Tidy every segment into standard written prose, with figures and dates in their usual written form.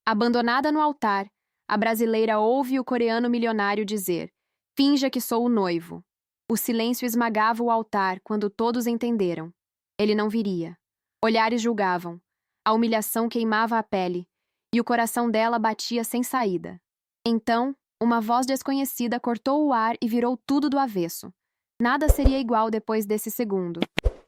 Abandonada no altar, a brasileira ouve o coreano milionário dizer: "Finja que sou o noivo." O silêncio esmagava o altar quando todos entenderam. Ele não viria. Olhares julgavam. A humilhação queimava a pele, e o coração dela batia sem saída. Então, uma voz desconhecida cortou o ar e virou tudo do avesso. Nada seria igual depois desse segundo.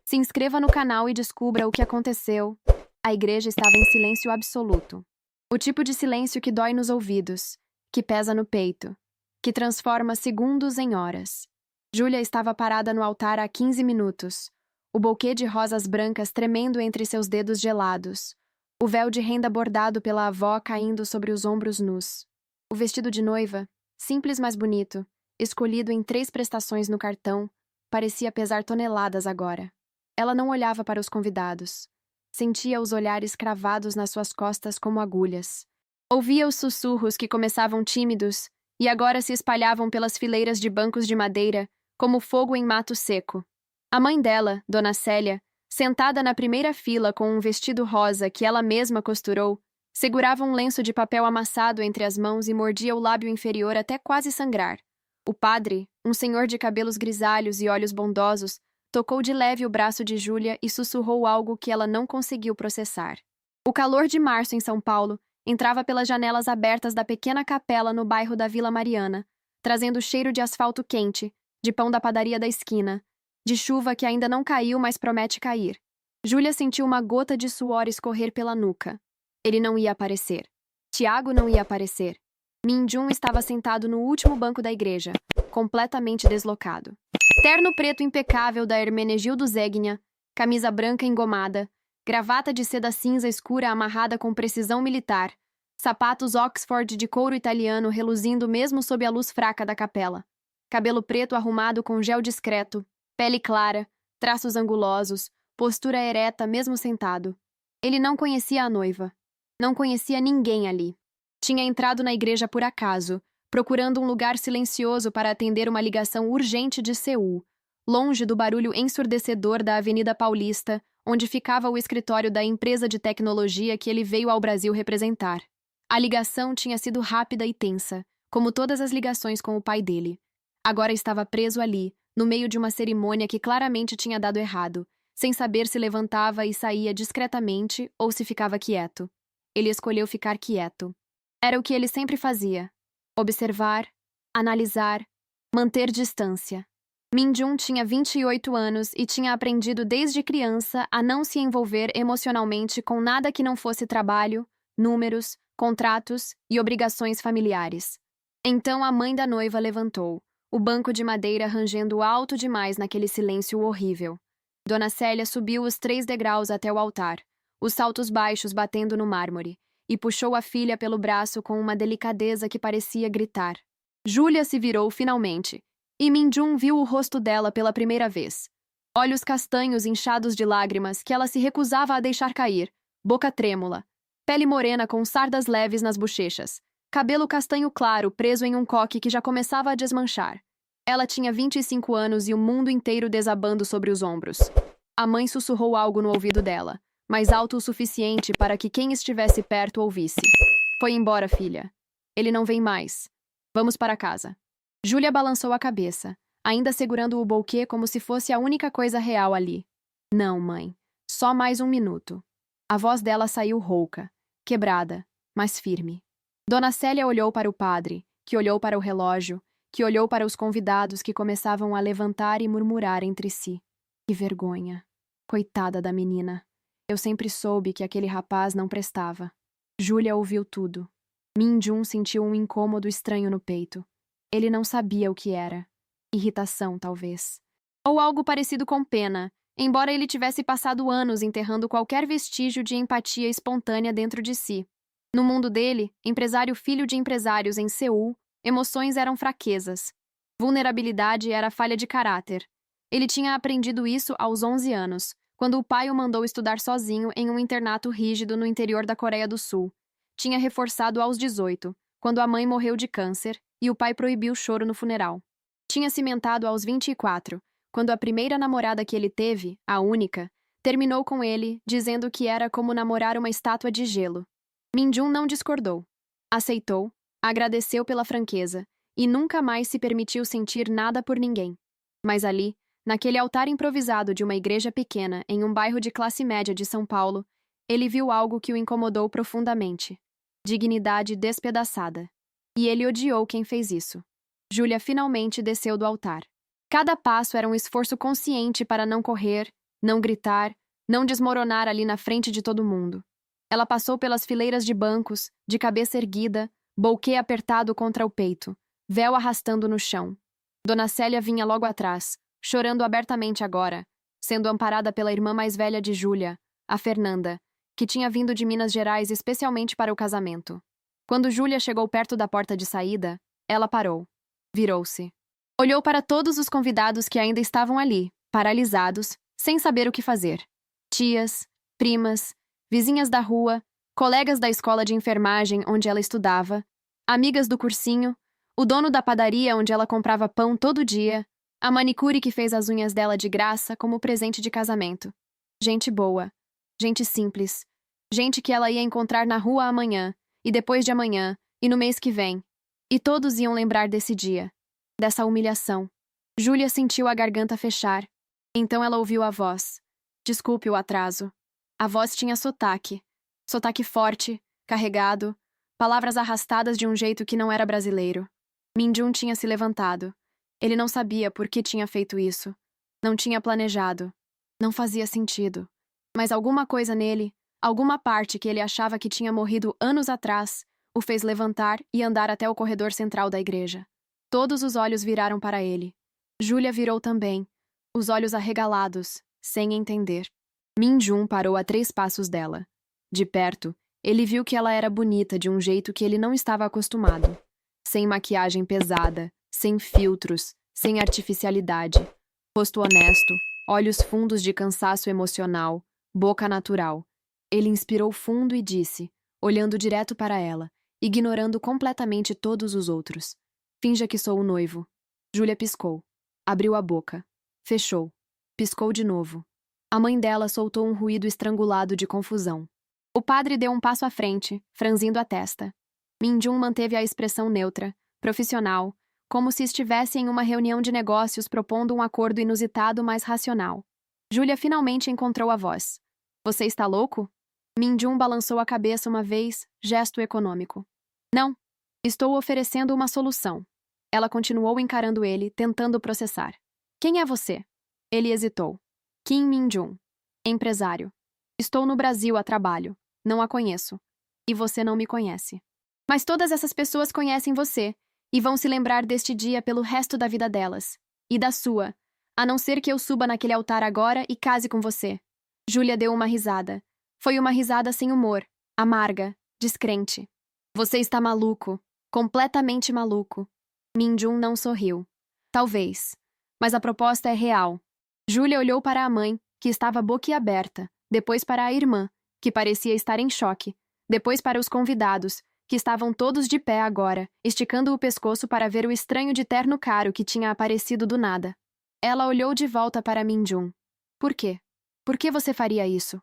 Se inscreva no canal e descubra o que aconteceu. A igreja estava em silêncio absoluto. O tipo de silêncio que dói nos ouvidos, que pesa no peito, que transforma segundos em horas. Júlia estava parada no altar há 15 minutos, o buquê de rosas brancas tremendo entre seus dedos gelados, o véu de renda bordado pela avó caindo sobre os ombros nus. O vestido de noiva, simples mas bonito, escolhido em 3 prestações no cartão, parecia pesar toneladas agora. Ela não olhava para os convidados. Sentia os olhares cravados nas suas costas como agulhas. Ouvia os sussurros que começavam tímidos e agora se espalhavam pelas fileiras de bancos de madeira, como fogo em mato seco. A mãe dela, Dona Célia, sentada na primeira fila com um vestido rosa que ela mesma costurou, segurava um lenço de papel amassado entre as mãos e mordia o lábio inferior até quase sangrar. O padre, um senhor de cabelos grisalhos e olhos bondosos, tocou de leve o braço de Júlia e sussurrou algo que ela não conseguiu processar. O calor de março em São Paulo entrava pelas janelas abertas da pequena capela no bairro da Vila Mariana, trazendo cheiro de asfalto quente, de pão da padaria da esquina, de chuva que ainda não caiu, mas promete cair. Júlia sentiu uma gota de suor escorrer pela nuca. Ele não ia aparecer. Tiago não ia aparecer. Min-jun estava sentado no último banco da igreja, completamente deslocado. Terno preto impecável da Hermenegildo Zegna, camisa branca engomada, gravata de seda cinza escura amarrada com precisão militar, sapatos Oxford de couro italiano reluzindo mesmo sob a luz fraca da capela, cabelo preto arrumado com gel discreto, pele clara, traços angulosos, postura ereta mesmo sentado. Ele não conhecia a noiva. Não conhecia ninguém ali. Tinha entrado na igreja por acaso, procurando um lugar silencioso para atender uma ligação urgente de Seul, longe do barulho ensurdecedor da Avenida Paulista, onde ficava o escritório da empresa de tecnologia que ele veio ao Brasil representar. A ligação tinha sido rápida e tensa, como todas as ligações com o pai dele. Agora estava preso ali, no meio de uma cerimônia que claramente tinha dado errado, sem saber se levantava e saía discretamente ou se ficava quieto. Ele escolheu ficar quieto. Era o que ele sempre fazia. Observar, analisar, manter distância. Min-jun tinha 28 anos e tinha aprendido desde criança a não se envolver emocionalmente com nada que não fosse trabalho, números, contratos e obrigações familiares. Então a mãe da noiva levantou, o banco de madeira rangendo alto demais naquele silêncio horrível. Dona Célia subiu os 3 degraus até o altar, os saltos baixos batendo no mármore, e puxou a filha pelo braço com uma delicadeza que parecia gritar. Júlia se virou finalmente, e Min-jun viu o rosto dela pela primeira vez. Olhos castanhos inchados de lágrimas que ela se recusava a deixar cair, boca trêmula, pele morena com sardas leves nas bochechas, cabelo castanho claro preso em um coque que já começava a desmanchar. Ela tinha 25 anos e o mundo inteiro desabando sobre os ombros. A mãe sussurrou algo no ouvido dela, mais alto o suficiente para que quem estivesse perto ouvisse. Foi embora, filha. Ele não vem mais. Vamos para casa. Júlia balançou a cabeça, ainda segurando o buquê como se fosse a única coisa real ali. Não, mãe. Só mais um minuto. A voz dela saiu rouca, quebrada, mas firme. Dona Célia olhou para o padre, que olhou para o relógio, que olhou para os convidados que começavam a levantar e murmurar entre si. Que vergonha. Coitada da menina. Eu sempre soube que aquele rapaz não prestava. Júlia ouviu tudo. Min-jun sentiu um incômodo estranho no peito. Ele não sabia o que era. Irritação, talvez. Ou algo parecido com pena, embora ele tivesse passado anos enterrando qualquer vestígio de empatia espontânea dentro de si. No mundo dele, empresário filho de empresários em Seul, emoções eram fraquezas. Vulnerabilidade era falha de caráter. Ele tinha aprendido isso aos 11 anos, quando o pai o mandou estudar sozinho em um internato rígido no interior da Coreia do Sul. Tinha reforçado aos 18, quando a mãe morreu de câncer e o pai proibiu o choro no funeral. Tinha cimentado aos 24, quando a primeira namorada que ele teve, a única, terminou com ele, dizendo que era como namorar uma estátua de gelo. Minjun não discordou. Aceitou, agradeceu pela franqueza e nunca mais se permitiu sentir nada por ninguém. Mas ali, naquele altar improvisado de uma igreja pequena em um bairro de classe média de São Paulo, ele viu algo que o incomodou profundamente. Dignidade despedaçada. E ele odiou quem fez isso. Júlia finalmente desceu do altar. Cada passo era um esforço consciente para não correr, não gritar, não desmoronar ali na frente de todo mundo. Ela passou pelas fileiras de bancos, de cabeça erguida, bolquê apertado contra o peito, véu arrastando no chão. Dona Célia vinha logo atrás, chorando abertamente agora, sendo amparada pela irmã mais velha de Júlia, a Fernanda, que tinha vindo de Minas Gerais especialmente para o casamento. Quando Júlia chegou perto da porta de saída, ela parou. Virou-se. Olhou para todos os convidados que ainda estavam ali, paralisados, sem saber o que fazer. Tias, primas, vizinhas da rua, colegas da escola de enfermagem onde ela estudava, amigas do cursinho, o dono da padaria onde ela comprava pão todo dia, a manicure que fez as unhas dela de graça como presente de casamento. Gente boa, gente simples, gente que ela ia encontrar na rua amanhã, e depois de amanhã, e no mês que vem. E todos iam lembrar desse dia, dessa humilhação. Júlia sentiu a garganta fechar. Então ela ouviu a voz. Desculpe o atraso. A voz tinha sotaque. Sotaque forte, carregado, palavras arrastadas de um jeito que não era brasileiro. Minjun tinha se levantado. Ele não sabia por que tinha feito isso. Não tinha planejado. Não fazia sentido. Mas alguma coisa nele, alguma parte que ele achava que tinha morrido anos atrás, o fez levantar e andar até o corredor central da igreja. Todos os olhos viraram para ele. Júlia virou também, os olhos arregalados, sem entender. Minjun parou a 3 passos dela. De perto, ele viu que ela era bonita de um jeito que ele não estava acostumado. Sem maquiagem pesada, sem filtros, sem artificialidade. Rosto honesto, olhos fundos de cansaço emocional, boca natural. Ele inspirou fundo e disse, olhando direto para ela, ignorando completamente todos os outros. Finja que sou o noivo. Júlia piscou. Abriu a boca. Fechou. Piscou de novo. A mãe dela soltou um ruído estrangulado de confusão. O padre deu um passo à frente, franzindo a testa. Minjun manteve a expressão neutra, profissional, como se estivesse em uma reunião de negócios propondo um acordo inusitado mas racional. Júlia finalmente encontrou a voz. Você está louco? Minjun balançou a cabeça uma vez, gesto econômico. Não. Estou oferecendo uma solução. Ela continuou encarando ele, tentando processar. Quem é você? Ele hesitou. Kim Minjun. Empresário. Estou no Brasil a trabalho. Não a conheço. E você não me conhece. Mas todas essas pessoas conhecem você e vão se lembrar deste dia pelo resto da vida delas. E da sua. A não ser que eu suba naquele altar agora e case com você. Júlia deu uma risada. Foi uma risada sem humor, amarga, descrente. Você está maluco. Completamente maluco. Minjun não sorriu. Talvez. Mas a proposta é real. Júlia olhou para a mãe, que estava boquiaberta, depois para a irmã, que parecia estar em choque, depois para os convidados, que estavam todos de pé agora, esticando o pescoço para ver o estranho de terno caro que tinha aparecido do nada. Ela olhou de volta para Minjun. Por quê? Por que você faria isso?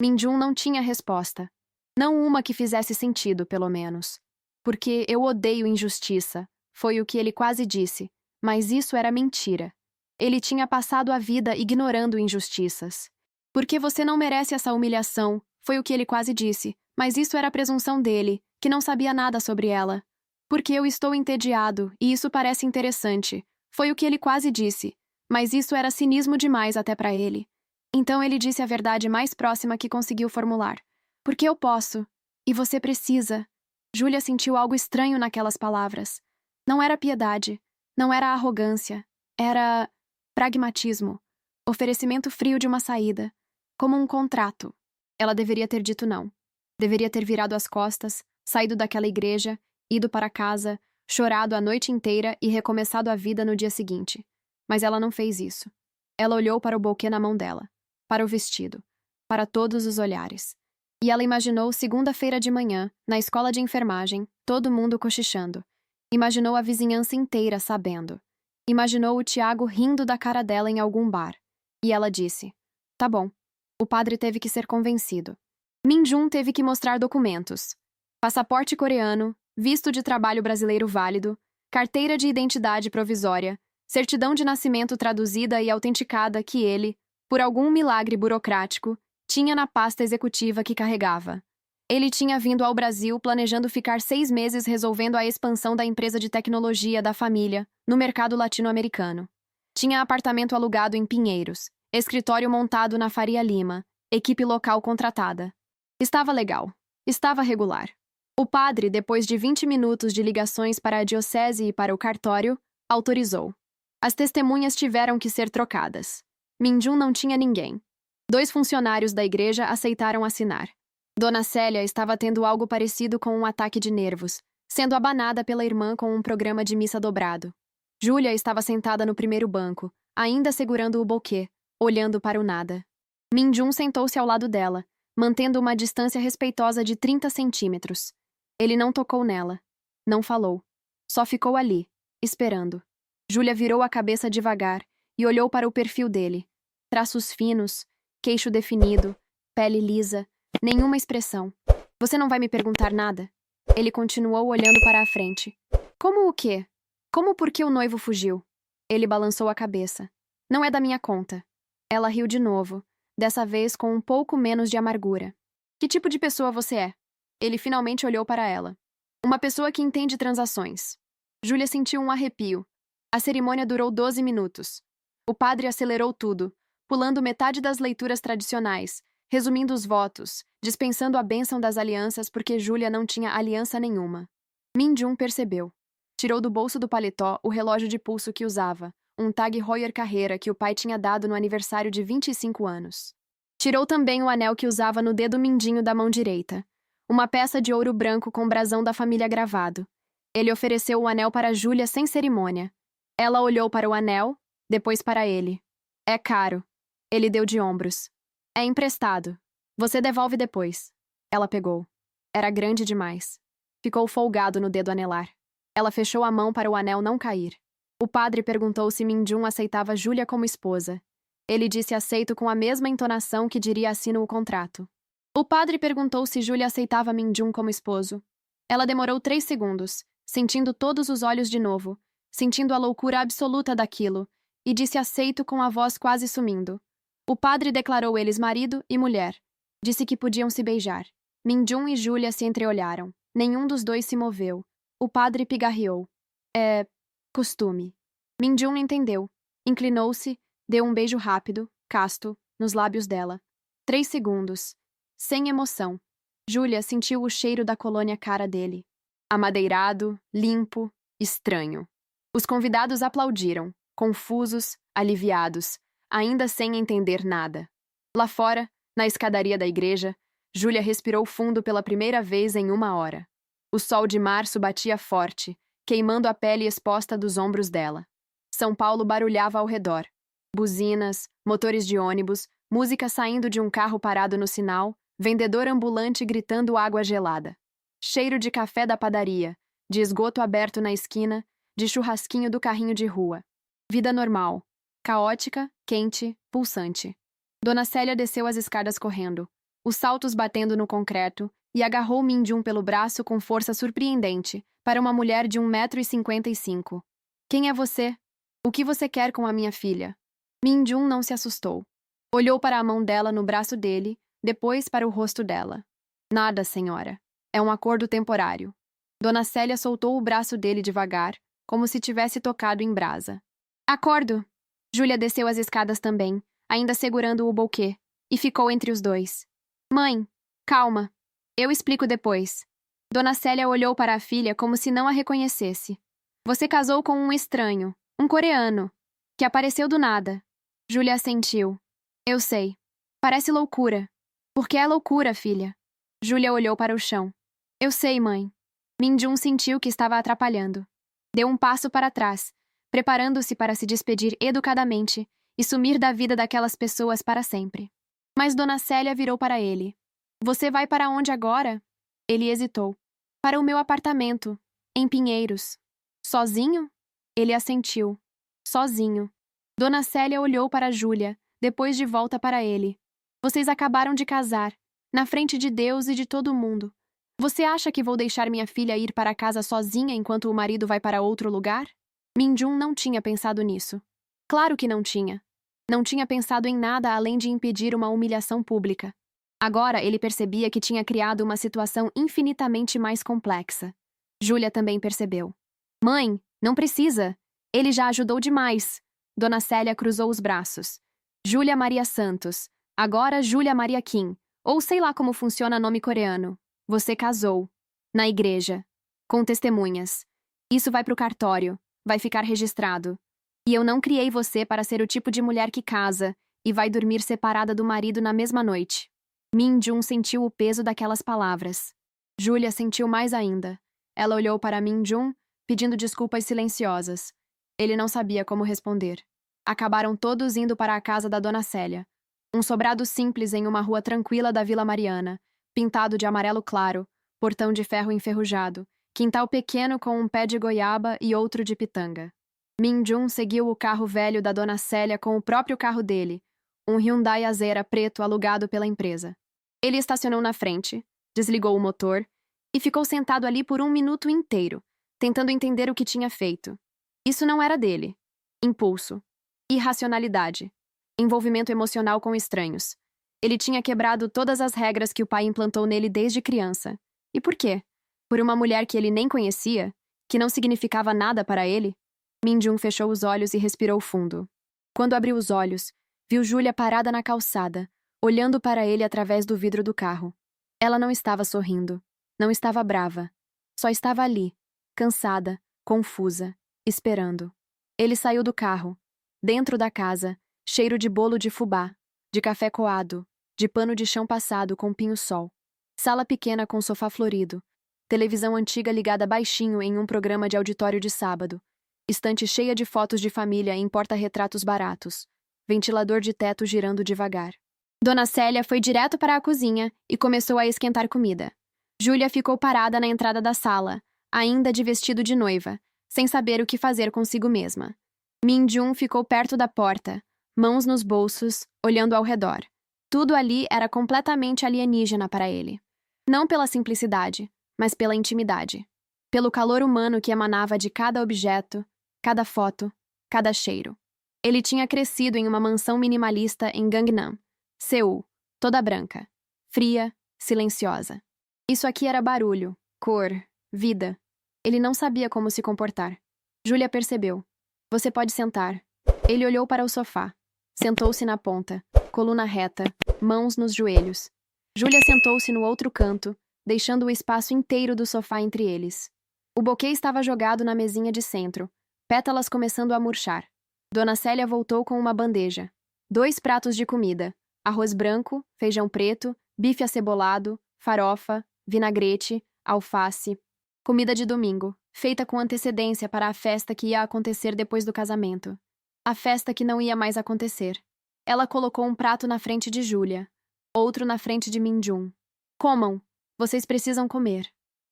Minjun não tinha resposta. Não uma que fizesse sentido, pelo menos. Porque eu odeio injustiça, foi o que ele quase disse, mas isso era mentira. Ele tinha passado a vida ignorando injustiças. Porque você não merece essa humilhação, foi o que ele quase disse, mas isso era a presunção dele, que não sabia nada sobre ela. Porque eu estou entediado, e isso parece interessante, foi o que ele quase disse, mas isso era cinismo demais até para ele. Então ele disse a verdade mais próxima que conseguiu formular. Porque eu posso, e você precisa. Júlia sentiu algo estranho naquelas palavras. Não era piedade, não era arrogância, era pragmatismo, oferecimento frio de uma saída, como um contrato. Ela deveria ter dito não. Deveria ter virado as costas, saído daquela igreja, ido para casa, chorado a noite inteira e recomeçado a vida no dia seguinte. Mas ela não fez isso. Ela olhou para o buquê na mão dela, para o vestido, para todos os olhares. E ela imaginou segunda-feira de manhã, na escola de enfermagem, todo mundo cochichando. Imaginou a vizinhança inteira sabendo. Imaginou o Tiago rindo da cara dela em algum bar. E ela disse, tá bom. O padre teve que ser convencido. Minjun teve que mostrar documentos. passaporte coreano, visto de trabalho brasileiro válido, carteira de identidade provisória, certidão de nascimento traduzida e autenticada que ele, por algum milagre burocrático, tinha na pasta executiva que carregava. Ele tinha vindo ao Brasil planejando ficar 6 meses resolvendo a expansão da empresa de tecnologia da família no mercado latino-americano. Tinha apartamento alugado em Pinheiros, escritório montado na Faria Lima, equipe local contratada. Estava legal. Estava regular. O padre, depois de 20 minutos de ligações para a diocese e para o cartório, autorizou. As testemunhas tiveram que ser trocadas. Minjun não tinha ninguém. 2 funcionários da igreja aceitaram assinar. Dona Célia estava tendo algo parecido com um ataque de nervos, sendo abanada pela irmã com um programa de missa dobrado. Júlia estava sentada no primeiro banco, ainda segurando o buquê, olhando para o nada. Minjun sentou-se ao lado dela, mantendo uma distância respeitosa de 30 centímetros. Ele não tocou nela. Não falou. Só ficou ali, esperando. Júlia virou a cabeça devagar e olhou para o perfil dele. Traços finos, queixo definido, pele lisa, nenhuma expressão. Você não vai me perguntar nada? Ele continuou olhando para a frente. Como o quê? Como por que o noivo fugiu? Ele balançou a cabeça. Não é da minha conta. Ela riu de novo, dessa vez com um pouco menos de amargura. Que tipo de pessoa você é? Ele finalmente olhou para ela. Uma pessoa que entende transações. Júlia sentiu um arrepio. A cerimônia durou 12 minutos. O padre acelerou tudo, pulando metade das leituras tradicionais, resumindo os votos, dispensando a bênção das alianças porque Júlia não tinha aliança nenhuma. Minjun percebeu. Tirou do bolso do paletó o relógio de pulso que usava, um Tag Heuer Carreira que o pai tinha dado no aniversário de 25 anos. Tirou também o anel que usava no dedo mindinho da mão direita, uma peça de ouro branco com brasão da família gravado. Ele ofereceu o anel para Júlia sem cerimônia. Ela olhou para o anel, depois para ele. É caro. Ele deu de ombros. É emprestado. Você devolve depois. Ela pegou. Era grande demais. Ficou folgado no dedo anelar. Ela fechou a mão para o anel não cair. O padre perguntou se Minjun aceitava Júlia como esposa. Ele disse aceito com a mesma entonação que diria assino o contrato. O padre perguntou se Júlia aceitava Minjun como esposo. Ela demorou 3 segundos, sentindo todos os olhos de novo, sentindo a loucura absoluta daquilo, e disse aceito com a voz quase sumindo. O padre declarou eles marido e mulher. Disse que podiam se beijar. Minjun e Júlia se entreolharam. Nenhum dos dois se moveu. O padre pigarreou. É costume. Minjun entendeu. Inclinou-se, deu um beijo rápido, casto, nos lábios dela. 3 segundos. Sem emoção. Júlia sentiu o cheiro da colônia cara dele. Amadeirado, limpo, estranho. Os convidados aplaudiram, confusos, aliviados, ainda sem entender nada. Lá fora, na escadaria da igreja, Júlia respirou fundo pela primeira vez em 1 hora. O sol de março batia forte, queimando a pele exposta dos ombros dela. São Paulo barulhava ao redor. Buzinas, motores de ônibus, música saindo de um carro parado no sinal, vendedor ambulante gritando água gelada. Cheiro de café da padaria, de esgoto aberto na esquina, de churrasquinho do carrinho de rua. Vida normal. Caótica, quente, pulsante. Dona Célia desceu as escadas correndo, os saltos batendo no concreto, e agarrou Minjun pelo braço com força surpreendente, para uma mulher de 1,55 m. Quem é você? O que você quer com a minha filha? Minjun não se assustou. Olhou para a mão dela no braço dele, depois para o rosto dela. Nada, senhora. É um acordo temporário. Dona Célia soltou o braço dele devagar, como se tivesse tocado em brasa. Acordo! Júlia desceu as escadas também, ainda segurando o buquê, e ficou entre os dois. Mãe, calma. Eu explico depois. Dona Célia olhou para a filha como se não a reconhecesse. Você casou com um estranho, um coreano, que apareceu do nada. Júlia assentiu. Eu sei. Parece loucura. Porque é loucura, filha. Júlia olhou para o chão. Eu sei, mãe. Minjun sentiu que estava atrapalhando. Deu um passo para trás, preparando-se para se despedir educadamente e sumir da vida daquelas pessoas para sempre. Mas Dona Célia virou para ele. Você vai para onde agora? Ele hesitou. Para o meu apartamento, em Pinheiros. Sozinho? Ele assentiu. Sozinho. Dona Célia olhou para Júlia, depois de volta para ele. Vocês acabaram de casar, na frente de Deus e de todo mundo. Você acha que vou deixar minha filha ir para casa sozinha enquanto o marido vai para outro lugar? Min-jun não tinha pensado nisso. Claro que não tinha. Não tinha pensado em nada além de impedir uma humilhação pública. Agora ele percebia que tinha criado uma situação infinitamente mais complexa. Júlia também percebeu. Mãe, não precisa. Ele já ajudou demais. Dona Célia cruzou os braços. Júlia Maria Santos. Agora Júlia Maria Kim. Ou sei lá como funciona nome coreano. Você casou. Na igreja. Com testemunhas. Isso vai pro cartório. Vai ficar registrado. E eu não criei você para ser o tipo de mulher que casa e vai dormir separada do marido na mesma noite. Min-jun sentiu o peso daquelas palavras. Júlia sentiu mais ainda. Ela olhou para Min-jun, pedindo desculpas silenciosas. Ele não sabia como responder. Acabaram todos indo para a casa da Dona Célia. Um sobrado simples em uma rua tranquila da Vila Mariana, pintado de amarelo claro, portão de ferro enferrujado, quintal pequeno com um pé de goiaba e outro de pitanga. Min-jun seguiu o carro velho da Dona Célia com o próprio carro dele, um Hyundai Azera preto alugado pela empresa. Ele estacionou na frente, desligou o motor e ficou sentado ali por 1 minuto inteiro, tentando entender o que tinha feito. Isso não era dele. Impulso. Irracionalidade. Envolvimento emocional com estranhos. Ele tinha quebrado todas as regras que o pai implantou nele desde criança. E por quê? Por uma mulher que ele nem conhecia? Que não significava nada para ele? Min-jun fechou os olhos e respirou fundo. Quando abriu os olhos, viu Júlia parada na calçada, olhando para ele através do vidro do carro. Ela não estava sorrindo. Não estava brava. Só estava ali, cansada, confusa, esperando. Ele saiu do carro. Dentro da casa, cheiro de bolo de fubá, de café coado, de pano de chão passado com pinho-sol. Sala pequena com sofá florido. Televisão antiga ligada baixinho em um programa de auditório de sábado. Estante cheia de fotos de família em porta-retratos baratos. Ventilador de teto girando devagar. Dona Célia foi direto para a cozinha e começou a esquentar comida. Júlia ficou parada na entrada da sala, ainda de vestido de noiva, sem saber o que fazer consigo mesma. Min-jun ficou perto da porta, mãos nos bolsos, olhando ao redor. Tudo ali era completamente alienígena para ele. Não pela simplicidade, mas pela intimidade. Pelo calor humano que emanava de cada objeto, cada foto, cada cheiro. Ele tinha crescido em uma mansão minimalista em Gangnam, Seul, toda branca, fria, silenciosa. Isso aqui era barulho, cor, vida. Ele não sabia como se comportar. Júlia percebeu. Você pode sentar. Ele olhou para o sofá. Sentou-se na ponta, coluna reta, mãos nos joelhos. Júlia sentou-se no outro canto, deixando o espaço inteiro do sofá entre eles. O buquê estava jogado na mesinha de centro, pétalas começando a murchar. Dona Célia voltou com uma bandeja. 2 pratos de comida: arroz branco, feijão preto, bife acebolado, farofa, vinagrete, alface. Comida de domingo, feita com antecedência para a festa que ia acontecer depois do casamento. A festa que não ia mais acontecer. Ela colocou um prato na frente de Júlia, outro na frente de Min-jun. Comam, vocês precisam comer.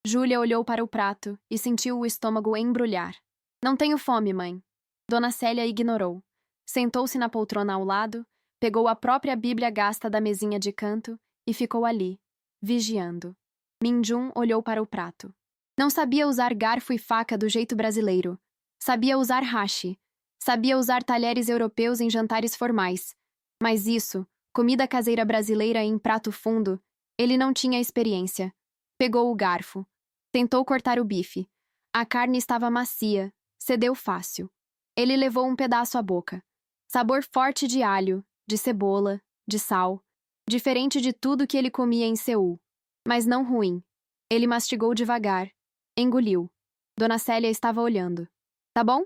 Júlia olhou para o prato e sentiu o estômago embrulhar. Não tenho fome, mãe. Dona Célia ignorou. Sentou-se na poltrona ao lado, pegou a própria Bíblia gasta da mesinha de canto e ficou ali, vigiando. Min-jun olhou para o prato. Não sabia usar garfo e faca do jeito brasileiro. Sabia usar hashi. Sabia usar talheres europeus em jantares formais. Mas isso, comida caseira brasileira em prato fundo, ele não tinha experiência. Pegou o garfo. Tentou cortar o bife. A carne estava macia, cedeu fácil. Ele levou um pedaço à boca. Sabor forte de alho, de cebola, de sal. Diferente de tudo que ele comia em Seul. Mas não ruim. Ele mastigou devagar. Engoliu. Dona Célia estava olhando. Tá bom?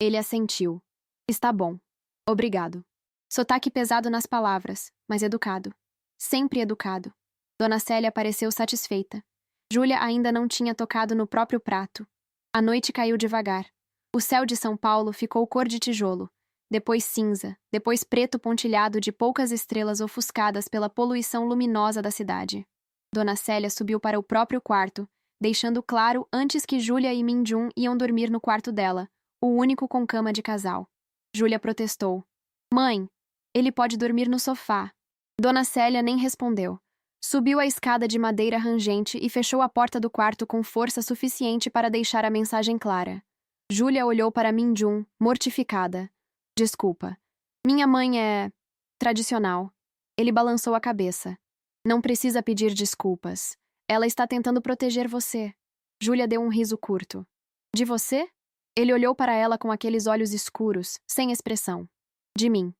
Ele assentiu. Está bom. Obrigado. Sotaque pesado nas palavras, mas educado. Sempre educado. Dona Célia pareceu satisfeita. Júlia ainda não tinha tocado no próprio prato. A noite caiu devagar. O céu de São Paulo ficou cor de tijolo, depois cinza, depois preto pontilhado de poucas estrelas ofuscadas pela poluição luminosa da cidade. Dona Célia subiu para o próprio quarto, deixando claro antes que Júlia e Min-jun iam dormir no quarto dela, o único com cama de casal. Júlia protestou. Mãe, ele pode dormir no sofá. Dona Célia nem respondeu. Subiu a escada de madeira rangente e fechou a porta do quarto com força suficiente para deixar a mensagem clara. Júlia olhou para Min-jun, mortificada. Desculpa. Minha mãe é... tradicional. Ele balançou a cabeça. Não precisa pedir desculpas. Ela está tentando proteger você. Júlia deu um riso curto. De você? Ele olhou para ela com aqueles olhos escuros, sem expressão. De mim.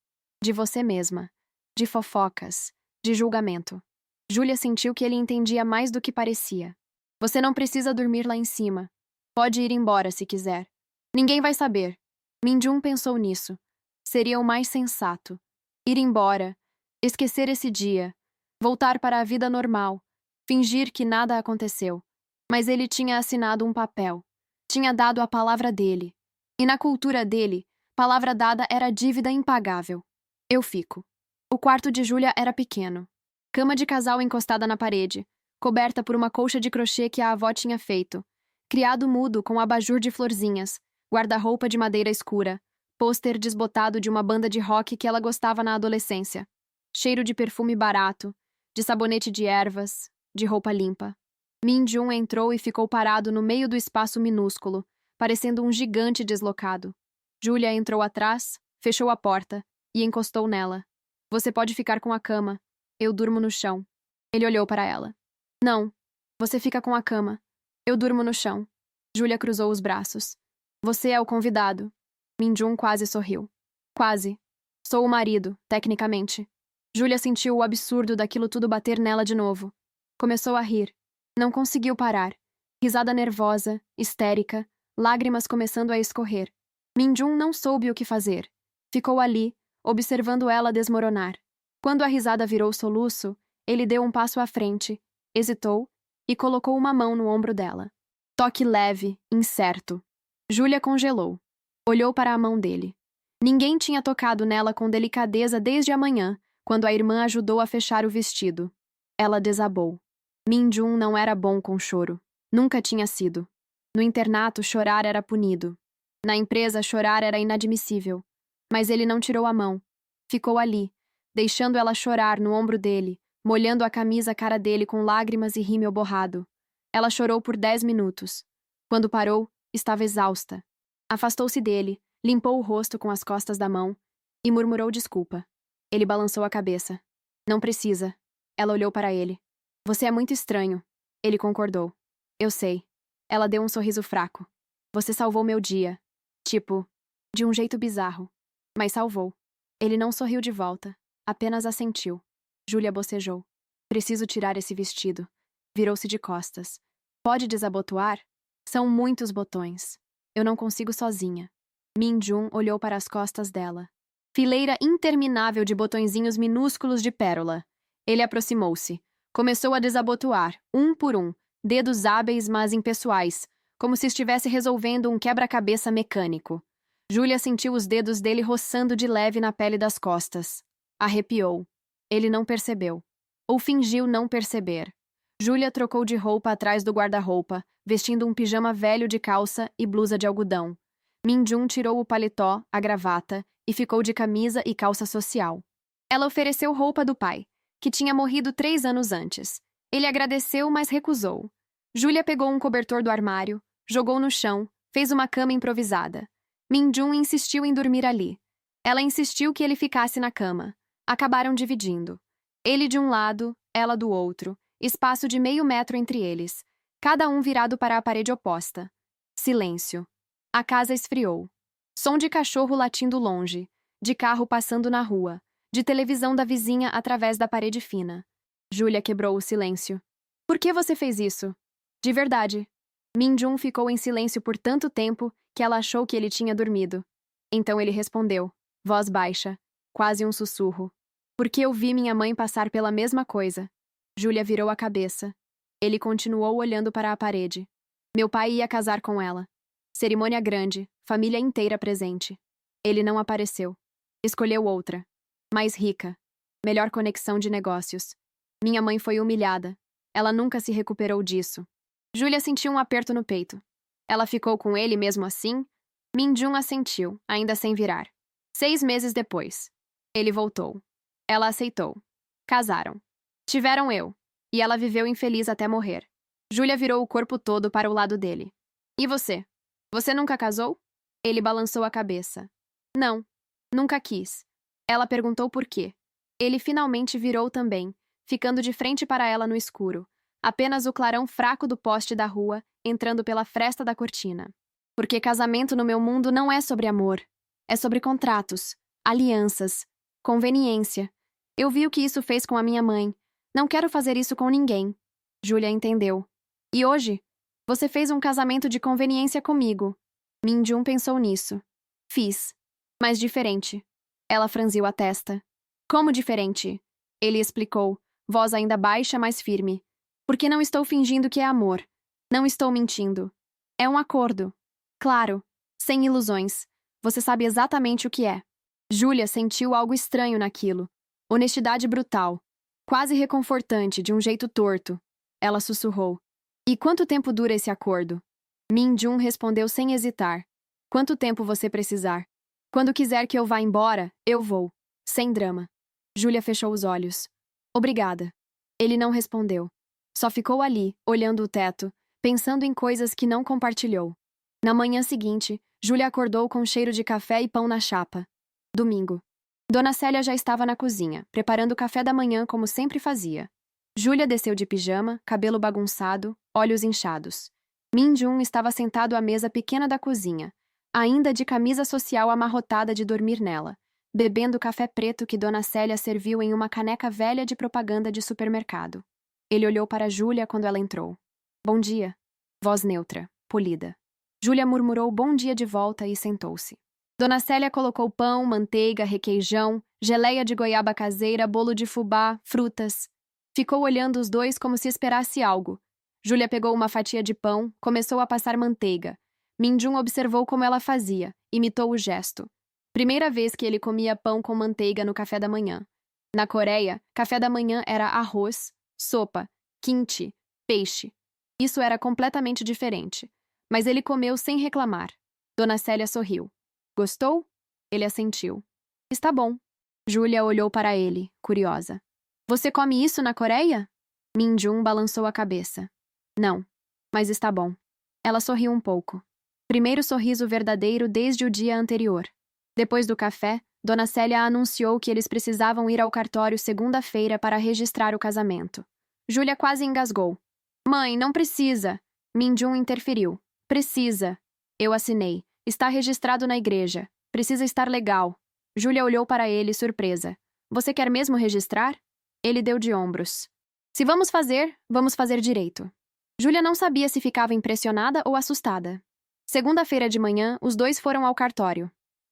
De você mesma. De fofocas. De julgamento. Júlia sentiu que ele entendia mais do que parecia. Você não precisa dormir lá em cima. Pode ir embora se quiser. Ninguém vai saber. Min-jun pensou nisso. Seria o mais sensato. Ir embora. Esquecer esse dia. Voltar para a vida normal. Fingir que nada aconteceu. Mas ele tinha assinado um papel. Tinha dado a palavra dele. E na cultura dele, palavra dada era dívida impagável. Eu fico. O quarto de Júlia era pequeno. Cama de casal encostada na parede, coberta por uma colcha de crochê que a avó tinha feito. Criado mudo com abajur de florzinhas, guarda-roupa de madeira escura, pôster desbotado de uma banda de rock que ela gostava na adolescência. Cheiro de perfume barato, de sabonete de ervas, de roupa limpa. Min-jun entrou e ficou parado no meio do espaço minúsculo, parecendo um gigante deslocado. Júlia entrou atrás, fechou a porta e encostou nela. Você pode ficar com a cama. Eu durmo no chão. Ele olhou para ela. Não. Você fica com a cama. Eu durmo no chão. Júlia cruzou os braços. Você é o convidado. Min-jun quase sorriu. Quase. Sou o marido, tecnicamente. Júlia sentiu o absurdo daquilo tudo bater nela de novo. Começou a rir. Não conseguiu parar. Risada nervosa, histérica, lágrimas começando a escorrer. Min-jun não soube o que fazer. Ficou ali, observando ela desmoronar. Quando a risada virou soluço, ele deu um passo à frente, hesitou e colocou uma mão no ombro dela. Toque leve, incerto. Júlia congelou. Olhou para a mão dele. Ninguém tinha tocado nela com delicadeza desde a manhã, quando a irmã ajudou a fechar o vestido. Ela desabou. Min-jun não era bom com choro. Nunca tinha sido. No internato, chorar era punido. Na empresa, chorar era inadmissível. Mas ele não tirou a mão. Ficou ali, deixando ela chorar no ombro dele, molhando a camisa cara dele com lágrimas e rímel borrado. Ela chorou por 10 minutos. Quando parou, estava exausta. Afastou-se dele, limpou o rosto com as costas da mão e murmurou desculpa. Ele balançou a cabeça. Não precisa. Ela olhou para ele. Você é muito estranho. Ele concordou. Eu sei. Ela deu um sorriso fraco. Você salvou meu dia. Tipo, de um jeito bizarro. Mas salvou. Ele não sorriu de volta. Apenas assentiu. Júlia bocejou. Preciso tirar esse vestido. Virou-se de costas. Pode desabotoar? São muitos botões. Eu não consigo sozinha. Min-jun olhou para as costas dela. Fileira interminável de botõezinhos minúsculos de pérola. Ele aproximou-se. Começou a desabotoar, um por um, dedos hábeis mas impessoais, como se estivesse resolvendo um quebra-cabeça mecânico. Júlia sentiu os dedos dele roçando de leve na pele das costas. Arrepiou. Ele não percebeu. Ou fingiu não perceber. Júlia trocou de roupa atrás do guarda-roupa, vestindo um pijama velho de calça e blusa de algodão. Min-jun tirou o paletó, a gravata, e ficou de camisa e calça social. Ela ofereceu roupa do pai, que tinha morrido 3 anos antes. Ele agradeceu, mas recusou. Júlia pegou um cobertor do armário, jogou no chão, fez uma cama improvisada. Min-jun insistiu em dormir ali. Ela insistiu que ele ficasse na cama. Acabaram dividindo. Ele de um lado, ela do outro, espaço de meio metro entre eles, cada um virado para a parede oposta. Silêncio. A casa esfriou. Som de cachorro latindo longe, de carro passando na rua, de televisão da vizinha através da parede fina. Júlia quebrou o silêncio. Por que você fez isso? De verdade. Min-jun ficou em silêncio por tanto tempo que ela achou que ele tinha dormido. Então ele respondeu, voz baixa, quase um sussurro. Porque eu vi minha mãe passar pela mesma coisa. Júlia virou a cabeça. Ele continuou olhando para a parede. Meu pai ia casar com ela. Cerimônia grande, família inteira presente. Ele não apareceu. Escolheu outra. Mais rica. Melhor conexão de negócios. Minha mãe foi humilhada. Ela nunca se recuperou disso. Júlia sentiu um aperto no peito. Ela ficou com ele mesmo assim? Min-jun assentiu, ainda sem virar. 6 meses depois. Ele voltou. Ela aceitou. Casaram. Tiveram eu. E ela viveu infeliz até morrer. Júlia virou o corpo todo para o lado dele. E você? Você nunca casou? Ele balançou a cabeça. Não, nunca quis. Ela perguntou por quê. Ele finalmente virou também, ficando de frente para ela no escuro. Apenas o clarão fraco do poste da rua, entrando pela fresta da cortina. Porque casamento no meu mundo não é sobre amor. É sobre contratos, alianças, conveniência. Eu vi o que isso fez com a minha mãe. Não quero fazer isso com ninguém. Júlia entendeu. E hoje? Você fez um casamento de conveniência comigo. Min-jun pensou nisso. Fiz. Mas diferente. Ela franziu a testa. Como diferente? Ele explicou, voz ainda baixa, mas firme. Porque não estou fingindo que é amor. Não estou mentindo. É um acordo. Claro. Sem ilusões. Você sabe exatamente o que é. Júlia sentiu algo estranho naquilo. Honestidade brutal. Quase reconfortante, de um jeito torto. Ela sussurrou. E quanto tempo dura esse acordo? Min-jun respondeu sem hesitar. Quanto tempo você precisar? Quando quiser que eu vá embora, eu vou. Sem drama. Júlia fechou os olhos. Obrigada. Ele não respondeu. Só ficou ali, olhando o teto, pensando em coisas que não compartilhou. Na manhã seguinte, Júlia acordou com cheiro de café e pão na chapa. Domingo. Dona Célia já estava na cozinha, preparando o café da manhã como sempre fazia. Júlia desceu de pijama, cabelo bagunçado, olhos inchados. Min-jun estava sentado à mesa pequena da cozinha, ainda de camisa social amarrotada de dormir nela, bebendo o café preto que Dona Célia serviu em uma caneca velha de propaganda de supermercado. Ele olhou para Júlia quando ela entrou. Bom dia. Voz neutra, polida. Júlia murmurou bom dia de volta e sentou-se. Dona Célia colocou pão, manteiga, requeijão, geleia de goiaba caseira, bolo de fubá, frutas. Ficou olhando os dois como se esperasse algo. Júlia pegou uma fatia de pão, começou a passar manteiga. Min-jun observou como ela fazia, imitou o gesto. Primeira vez que ele comia pão com manteiga no café da manhã. Na Coreia, café da manhã era arroz, sopa, kimchi, peixe. Isso era completamente diferente. Mas ele comeu sem reclamar. Dona Célia sorriu. Gostou? Ele assentiu. Está bom. Júlia olhou para ele, curiosa. Você come isso na Coreia? Min-jun balançou a cabeça. Não, mas está bom. Ela sorriu um pouco. Primeiro sorriso verdadeiro desde o dia anterior. Depois do café, Dona Célia anunciou que eles precisavam ir ao cartório segunda-feira para registrar o casamento. Júlia quase engasgou. Mãe, não precisa. Min-jun interferiu. Precisa. Eu assinei. Está registrado na igreja. Precisa estar legal. Júlia olhou para ele, surpresa. Você quer mesmo registrar? Ele deu de ombros. Se vamos fazer direito. Júlia não sabia se ficava impressionada ou assustada. Segunda-feira de manhã, os dois foram ao cartório.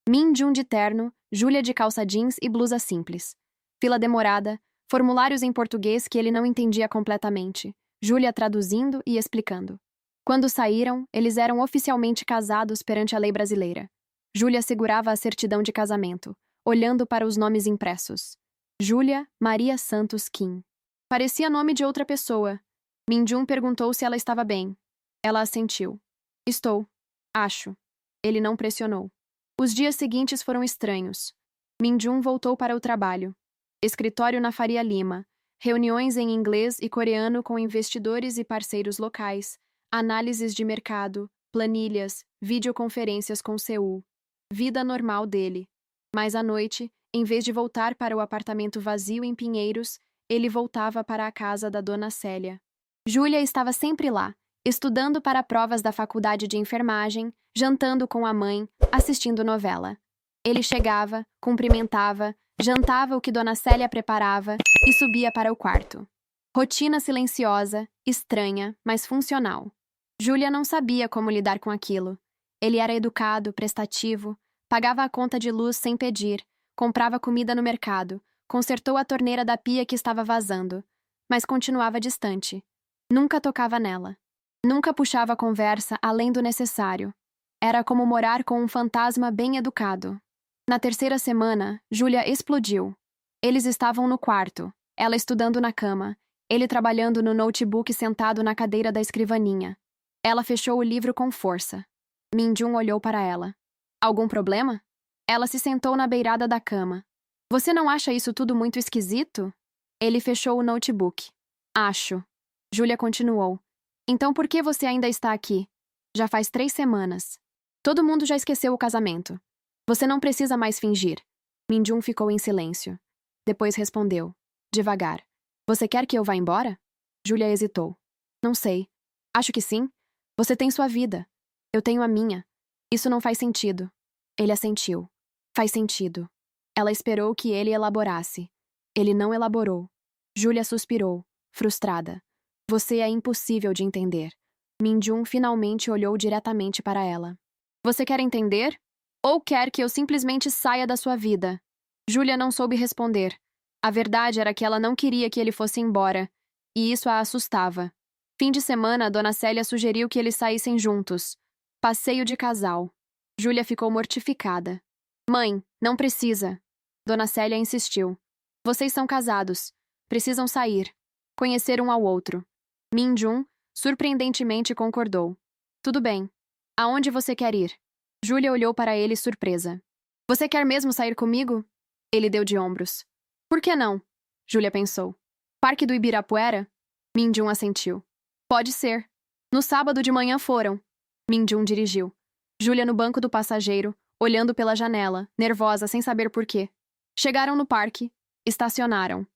Min-jun de terno, Júlia de calça jeans e blusa simples. Fila demorada, formulários em português que ele não entendia completamente. Júlia traduzindo e explicando. Quando saíram, eles eram oficialmente casados perante a lei brasileira. Júlia segurava a certidão de casamento, olhando para os nomes impressos. Júlia Maria Santos Kim. Parecia nome de outra pessoa. Min-jun perguntou se ela estava bem. Ela assentiu. Estou. Acho. Ele não pressionou. Os dias seguintes foram estranhos. Min-jun voltou para o trabalho. Escritório na Faria Lima. Reuniões em inglês e coreano com investidores e parceiros locais. Análises de mercado, planilhas, videoconferências com Seul. Vida normal dele. Mas à noite, em vez de voltar para o apartamento vazio em Pinheiros, ele voltava para a casa da Dona Célia. Júlia estava sempre lá, estudando para provas da faculdade de enfermagem, jantando com a mãe, assistindo novela. Ele chegava, cumprimentava, jantava o que Dona Célia preparava e subia para o quarto. Rotina silenciosa, estranha, mas funcional. Júlia não sabia como lidar com aquilo. Ele era educado, prestativo, pagava a conta de luz sem pedir, comprava comida no mercado, consertou a torneira da pia que estava vazando, mas continuava distante. Nunca tocava nela. Nunca puxava a conversa além do necessário. Era como morar com um fantasma bem educado. Na terceira semana, Júlia explodiu. Eles estavam no quarto, ela estudando na cama, ele trabalhando no notebook sentado na cadeira da escrivaninha. Ela fechou o livro com força. Min-jun olhou para ela. Algum problema? Ela se sentou na beirada da cama. Você não acha isso tudo muito esquisito? Ele fechou o notebook. Acho. Júlia continuou. Então por que você ainda está aqui? Já faz 3 semanas. Todo mundo já esqueceu o casamento. Você não precisa mais fingir. Minjun ficou em silêncio. Depois respondeu, devagar. Você quer que eu vá embora? Júlia hesitou. Não sei. Acho que sim. Você tem sua vida. Eu tenho a minha. Isso não faz sentido. Ele assentiu. Faz sentido. Ela esperou que ele elaborasse. Ele não elaborou. Júlia suspirou, frustrada. Você é impossível de entender. Minjun finalmente olhou diretamente para ela. Você quer entender? Ou quer que eu simplesmente saia da sua vida? Júlia não soube responder. A verdade era que ela não queria que ele fosse embora, e isso a assustava. Fim de semana, Dona Célia sugeriu que eles saíssem juntos. Passeio de casal. Júlia ficou mortificada. Mãe, não precisa. Dona Célia insistiu. Vocês são casados. Precisam sair. Conhecer um ao outro. Minjun, surpreendentemente, concordou. Tudo bem. Aonde você quer ir? Júlia olhou para ele surpresa. Você quer mesmo sair comigo? Ele deu de ombros. Por que não? Júlia pensou. Parque do Ibirapuera? Minjun assentiu. Pode ser. No sábado de manhã foram. Minjun dirigiu. Júlia no banco do passageiro, olhando pela janela, nervosa sem saber por quê. Chegaram no parque. Estacionaram.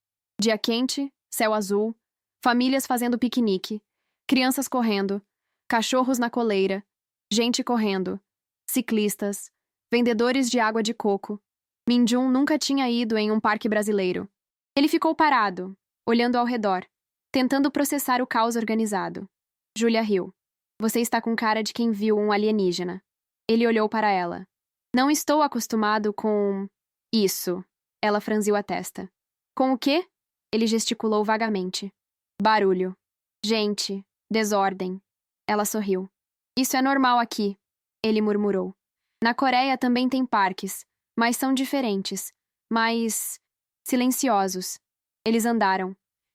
Dia quente, céu azul, famílias fazendo piquenique, crianças correndo, cachorros na coleira, gente correndo, ciclistas, vendedores de água de coco. Minjun nunca tinha ido em um parque brasileiro. Ele ficou parado, olhando ao redor, tentando processar o caos organizado. Júlia riu. Você está com cara de quem viu um alienígena. Ele olhou para ela. Não estou acostumado com... isso. Ela franziu a testa. Com o quê? Ele gesticulou vagamente. Barulho. Gente. Desordem. Ela sorriu. Isso é normal aqui. Ele murmurou. Na Coreia também tem parques, mas são diferentes. Mais... silenciosos. Eles andaram.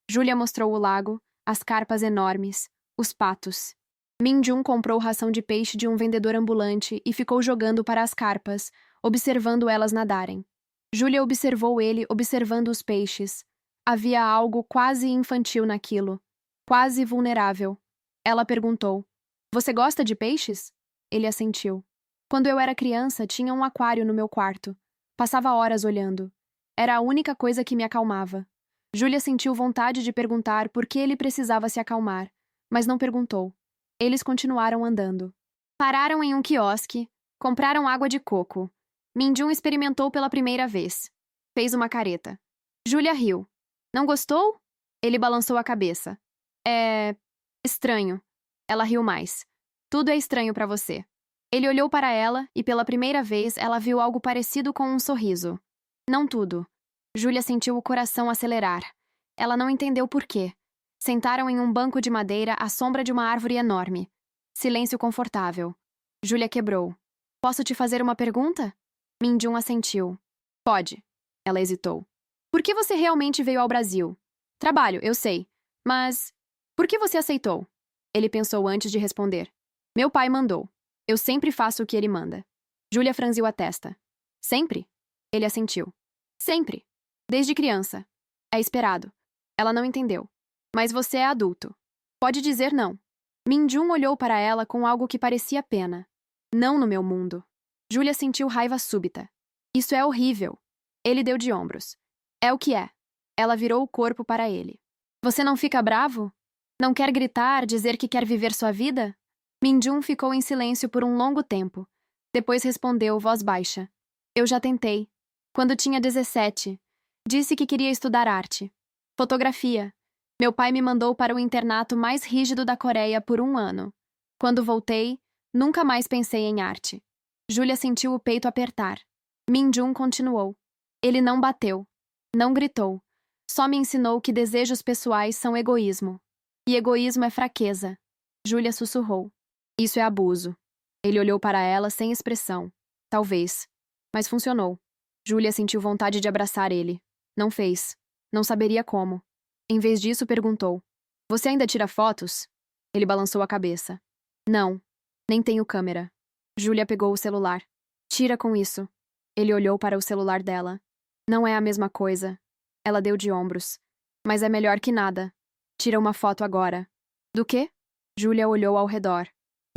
Júlia mostrou o lago, as carpas enormes, os patos. Minjun comprou ração de peixe de um vendedor ambulante e ficou jogando para as carpas, observando elas nadarem. Júlia observou ele observando os peixes. Havia algo quase infantil naquilo, quase vulnerável. Ela perguntou: Você gosta de peixes? Ele assentiu. Quando eu era criança, tinha um aquário no meu quarto. Passava horas olhando. Era a única coisa que me acalmava. Júlia sentiu vontade de perguntar por que ele precisava se acalmar, mas não perguntou. Eles continuaram andando. Pararam em um quiosque, compraram água de coco. Minjun experimentou pela primeira vez. Fez uma careta. Júlia riu. Não gostou? Ele balançou a cabeça. É... estranho. Ela riu mais. Tudo é estranho para você. Ele olhou para ela e pela primeira vez ela viu algo parecido com um sorriso. Não tudo. Júlia sentiu o coração acelerar. Ela não entendeu por quê. Sentaram em um banco de madeira à sombra de uma árvore enorme. Silêncio confortável. Júlia quebrou. Posso te fazer uma pergunta? Minjun assentiu. Pode. Ela hesitou. Por que você realmente veio ao Brasil? Trabalho, eu sei. Mas... por que você aceitou? Ele pensou antes de responder. Meu pai mandou. Eu sempre faço o que ele manda. Júlia franziu a testa. Sempre? Ele assentiu. Sempre. Desde criança. É esperado. Ela não entendeu. Mas você é adulto. Pode dizer não. Minjun olhou para ela com algo que parecia pena. Não no meu mundo. Júlia sentiu raiva súbita. Isso é horrível. Ele deu de ombros. É o que é. Ela virou o corpo para ele. Você não fica bravo? Não quer gritar, dizer que quer viver sua vida? Minjun ficou em silêncio por um longo tempo. Depois respondeu, voz baixa. Eu já tentei. Quando tinha 17. Disse que queria estudar arte. Fotografia. Meu pai me mandou para o internato mais rígido da Coreia por 1 ano. Quando voltei, nunca mais pensei em arte. Júlia sentiu o peito apertar. Minjun continuou. Ele não bateu. Não gritou. Só me ensinou que desejos pessoais são egoísmo. E egoísmo é fraqueza. Júlia sussurrou. Isso é abuso. Ele olhou para ela sem expressão. Talvez. Mas funcionou. Júlia sentiu vontade de abraçar ele. Não fez. Não saberia como. Em vez disso, perguntou. Você ainda tira fotos? Ele balançou a cabeça. Não. Nem tenho câmera. Júlia pegou o celular. Tira com isso. Ele olhou para o celular dela. Não é a mesma coisa. Ela deu de ombros. Mas é melhor que nada. Tira uma foto agora. Do quê? Júlia olhou ao redor.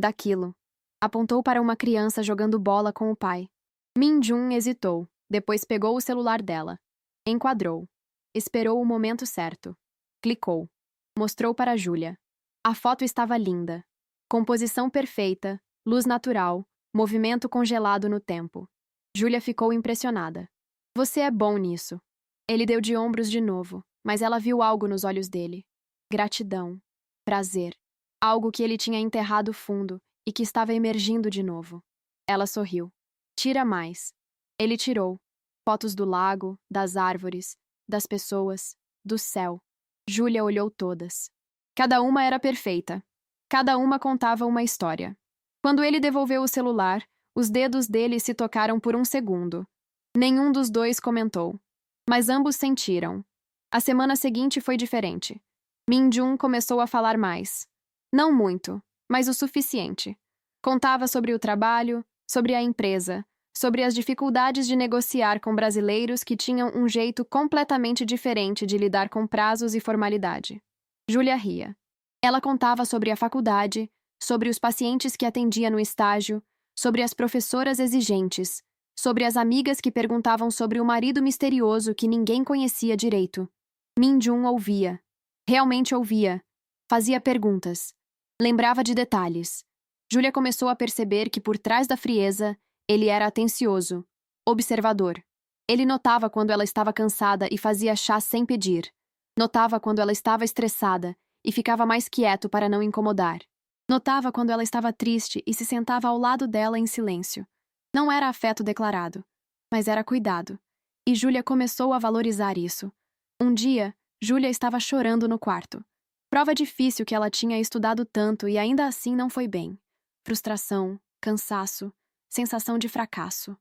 Daquilo. Apontou para uma criança jogando bola com o pai. Min-jun hesitou, depois pegou o celular dela. Enquadrou. Esperou o momento certo. Clicou. Mostrou para Júlia. A foto estava linda. Composição perfeita, luz natural, movimento congelado no tempo. Júlia ficou impressionada. Você é bom nisso. Ele deu de ombros de novo, mas ela viu algo nos olhos dele. Gratidão. Prazer. Algo que ele tinha enterrado fundo e que estava emergindo de novo. Ela sorriu. Tira mais. Ele tirou. Fotos do lago, das árvores, das pessoas, do céu. Júlia olhou todas. Cada uma era perfeita. Cada uma contava uma história. Quando ele devolveu o celular, os dedos dele se tocaram por um segundo. Nenhum dos dois comentou. Mas ambos sentiram. A semana seguinte foi diferente. Min-jun começou a falar mais. Não muito, mas o suficiente. Contava sobre o trabalho, sobre a empresa, sobre as dificuldades de negociar com brasileiros que tinham um jeito completamente diferente de lidar com prazos e formalidade. Júlia ria. Ela contava sobre a faculdade, sobre os pacientes que atendia no estágio, sobre as professoras exigentes, sobre as amigas que perguntavam sobre o marido misterioso que ninguém conhecia direito. Min-jun ouvia. Realmente ouvia. Fazia perguntas. Lembrava de detalhes. Júlia começou a perceber que por trás da frieza, ele era atencioso, observador. Ele notava quando ela estava cansada e fazia chá sem pedir. Notava quando ela estava estressada e ficava mais quieto para não incomodar. Notava quando ela estava triste e se sentava ao lado dela em silêncio. Não era afeto declarado, mas era cuidado. E Júlia começou a valorizar isso. Um dia, Júlia estava chorando no quarto. Prova difícil que ela tinha estudado tanto e ainda assim não foi bem. Frustração, cansaço, sensação de fracasso.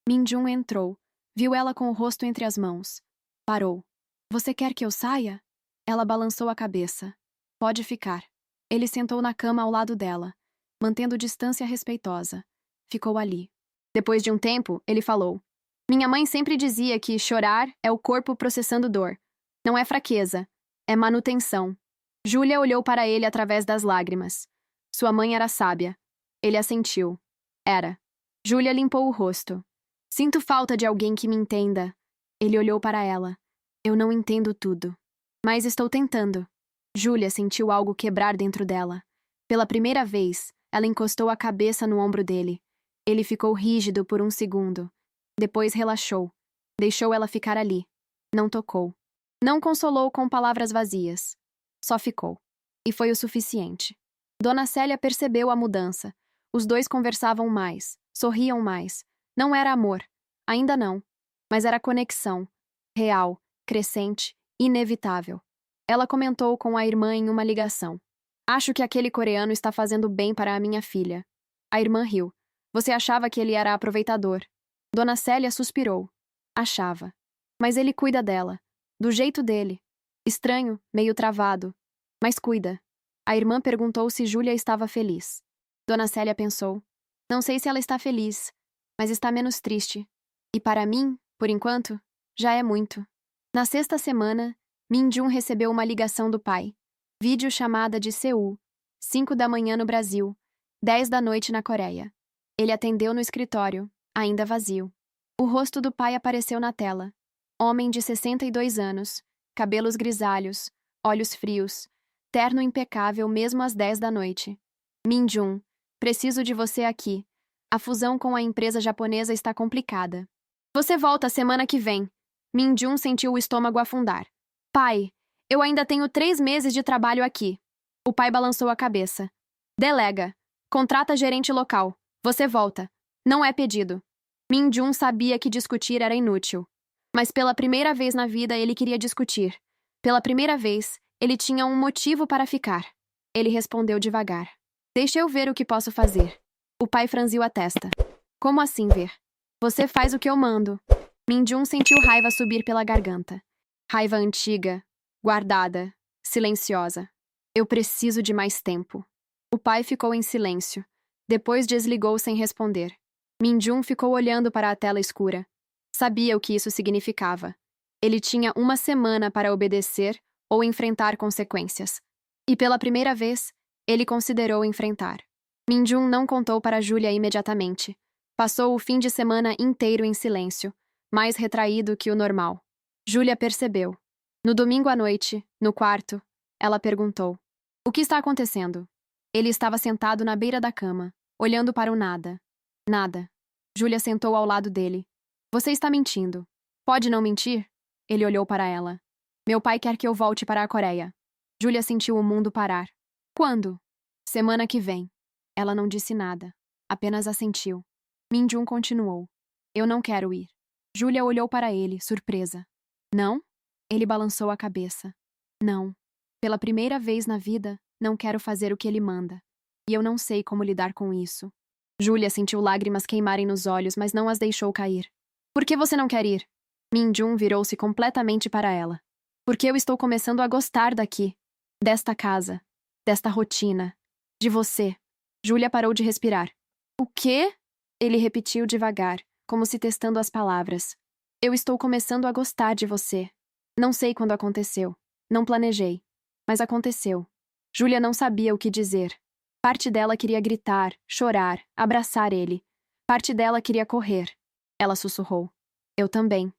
Min-jun entrou, viu ela com o rosto entre as mãos. Parou. Você quer que eu saia? Ela balançou a cabeça. Pode ficar. Ele sentou na cama ao lado dela, mantendo distância respeitosa. Ficou ali. Depois de um tempo, ele falou. Minha mãe sempre dizia que chorar é o corpo processando dor. Não é fraqueza, é manutenção. Júlia olhou para ele através das lágrimas. Sua mãe era sábia. Ele assentiu. Era. Júlia limpou o rosto. Sinto falta de alguém que me entenda. Ele olhou para ela. Eu não entendo tudo. Mas estou tentando. Júlia sentiu algo quebrar dentro dela. Pela primeira vez, ela encostou a cabeça no ombro dele. Ele ficou rígido por um segundo. Depois relaxou. Deixou ela ficar ali. Não tocou. Não consolou com palavras vazias. Só ficou. E foi o suficiente. Dona Célia percebeu a mudança. Os dois conversavam mais, sorriam mais. Não era amor. Ainda não. Mas era conexão. Real, crescente, inevitável. Ela comentou com a irmã em uma ligação. Acho que aquele coreano está fazendo bem para a minha filha. A irmã riu. Você achava que ele era aproveitador. Dona Célia suspirou. Achava. Mas ele cuida dela. Do jeito dele. Estranho, meio travado. Mas cuida. A irmã perguntou se Júlia estava feliz. Dona Célia pensou. Não sei se ela está feliz, mas está menos triste. E para mim, por enquanto, já é muito. Na sexta semana, Min-jun recebeu uma ligação do pai. Videochamada de Seul. 5 da manhã no Brasil. 10 da noite na Coreia. Ele atendeu no escritório, ainda vazio. O rosto do pai apareceu na tela. Homem de 62 anos, cabelos grisalhos, olhos frios, terno impecável mesmo às 10 da noite. Min-jun, preciso de você aqui. A fusão com a empresa japonesa está complicada. Você volta semana que vem. Min-jun sentiu o estômago afundar. Pai, eu ainda tenho 3 meses de trabalho aqui. O pai balançou a cabeça. Delega. Contrata gerente local. Você volta. Não é pedido. Min-jun sabia que discutir era inútil. Mas pela primeira vez na vida ele queria discutir. Pela primeira vez, ele tinha um motivo para ficar. Ele respondeu devagar. Deixa eu ver o que posso fazer. O pai franziu a testa. Como assim ver? Você faz o que eu mando. Min-jun sentiu raiva subir pela garganta. Raiva antiga, guardada, silenciosa. Eu preciso de mais tempo. O pai ficou em silêncio. Depois desligou sem responder. Min-jun ficou olhando para a tela escura. Sabia o que isso significava. Ele tinha uma semana para obedecer ou enfrentar consequências. E pela primeira vez, ele considerou enfrentar. Minjun não contou para Júlia imediatamente. Passou o fim de semana inteiro em silêncio, mais retraído que o normal. Júlia percebeu. No domingo à noite, no quarto, ela perguntou: "O que está acontecendo?" Ele estava sentado na beira da cama, olhando para o nada. Nada. Júlia sentou ao lado dele. "Você está mentindo. Pode não mentir?" Ele olhou para ela. "Meu pai quer que eu volte para a Coreia." Júlia sentiu o mundo parar. "Quando?" "Semana que vem." Ela não disse nada, apenas assentiu. Minjun continuou: "Eu não quero ir." Júlia olhou para ele, surpresa. "Não?" Ele balançou a cabeça. "Não. Pela primeira vez na vida, não quero fazer o que ele manda. E eu não sei como lidar com isso." Júlia sentiu lágrimas queimarem nos olhos, mas não as deixou cair. "Por que você não quer ir?" Minjun virou-se completamente para ela. "Porque eu estou começando a gostar daqui. Desta casa. Desta rotina. De você." Júlia parou de respirar. "O quê?" Ele repetiu devagar, como se testando as palavras. "Eu estou começando a gostar de você. Não sei quando aconteceu. Não planejei. Mas aconteceu." Júlia não sabia o que dizer. Parte dela queria gritar, chorar, abraçar ele. Parte dela queria correr. Ela sussurrou: "Eu também."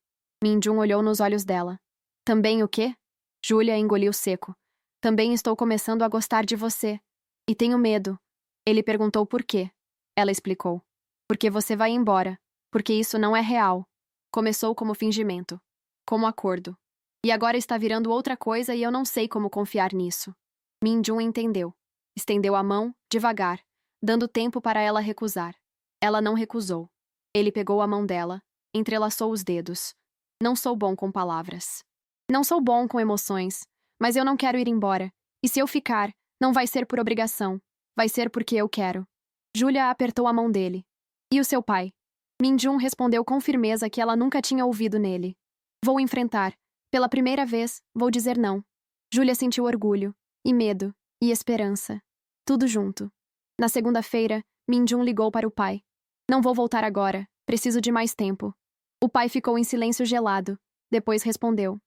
Minjun olhou nos olhos dela. "Também o quê?" Júlia engoliu seco. "Também estou começando a gostar de você. E tenho medo." Ele perguntou por quê. Ela explicou: "Porque você vai embora. Porque isso não é real." Começou como fingimento. Como acordo. E agora está virando outra coisa e eu não sei como confiar nisso. Minjun entendeu. Estendeu a mão, devagar, dando tempo para ela recusar. Ela não recusou. Ele pegou a mão dela, entrelaçou os dedos. "Não sou bom com palavras. Não sou bom com emoções, mas eu não quero ir embora. E se eu ficar, não vai ser por obrigação. Vai ser porque eu quero." Júlia apertou a mão dele. "E o seu pai?" Minjun respondeu com firmeza que ela nunca tinha ouvido nele. "Vou enfrentar. Pela primeira vez, vou dizer não." Júlia sentiu orgulho, e medo, e esperança. Tudo junto. Na segunda-feira, Minjun ligou para o pai. "Não vou voltar agora. Preciso de mais tempo." O pai ficou em silêncio gelado. Depois respondeu: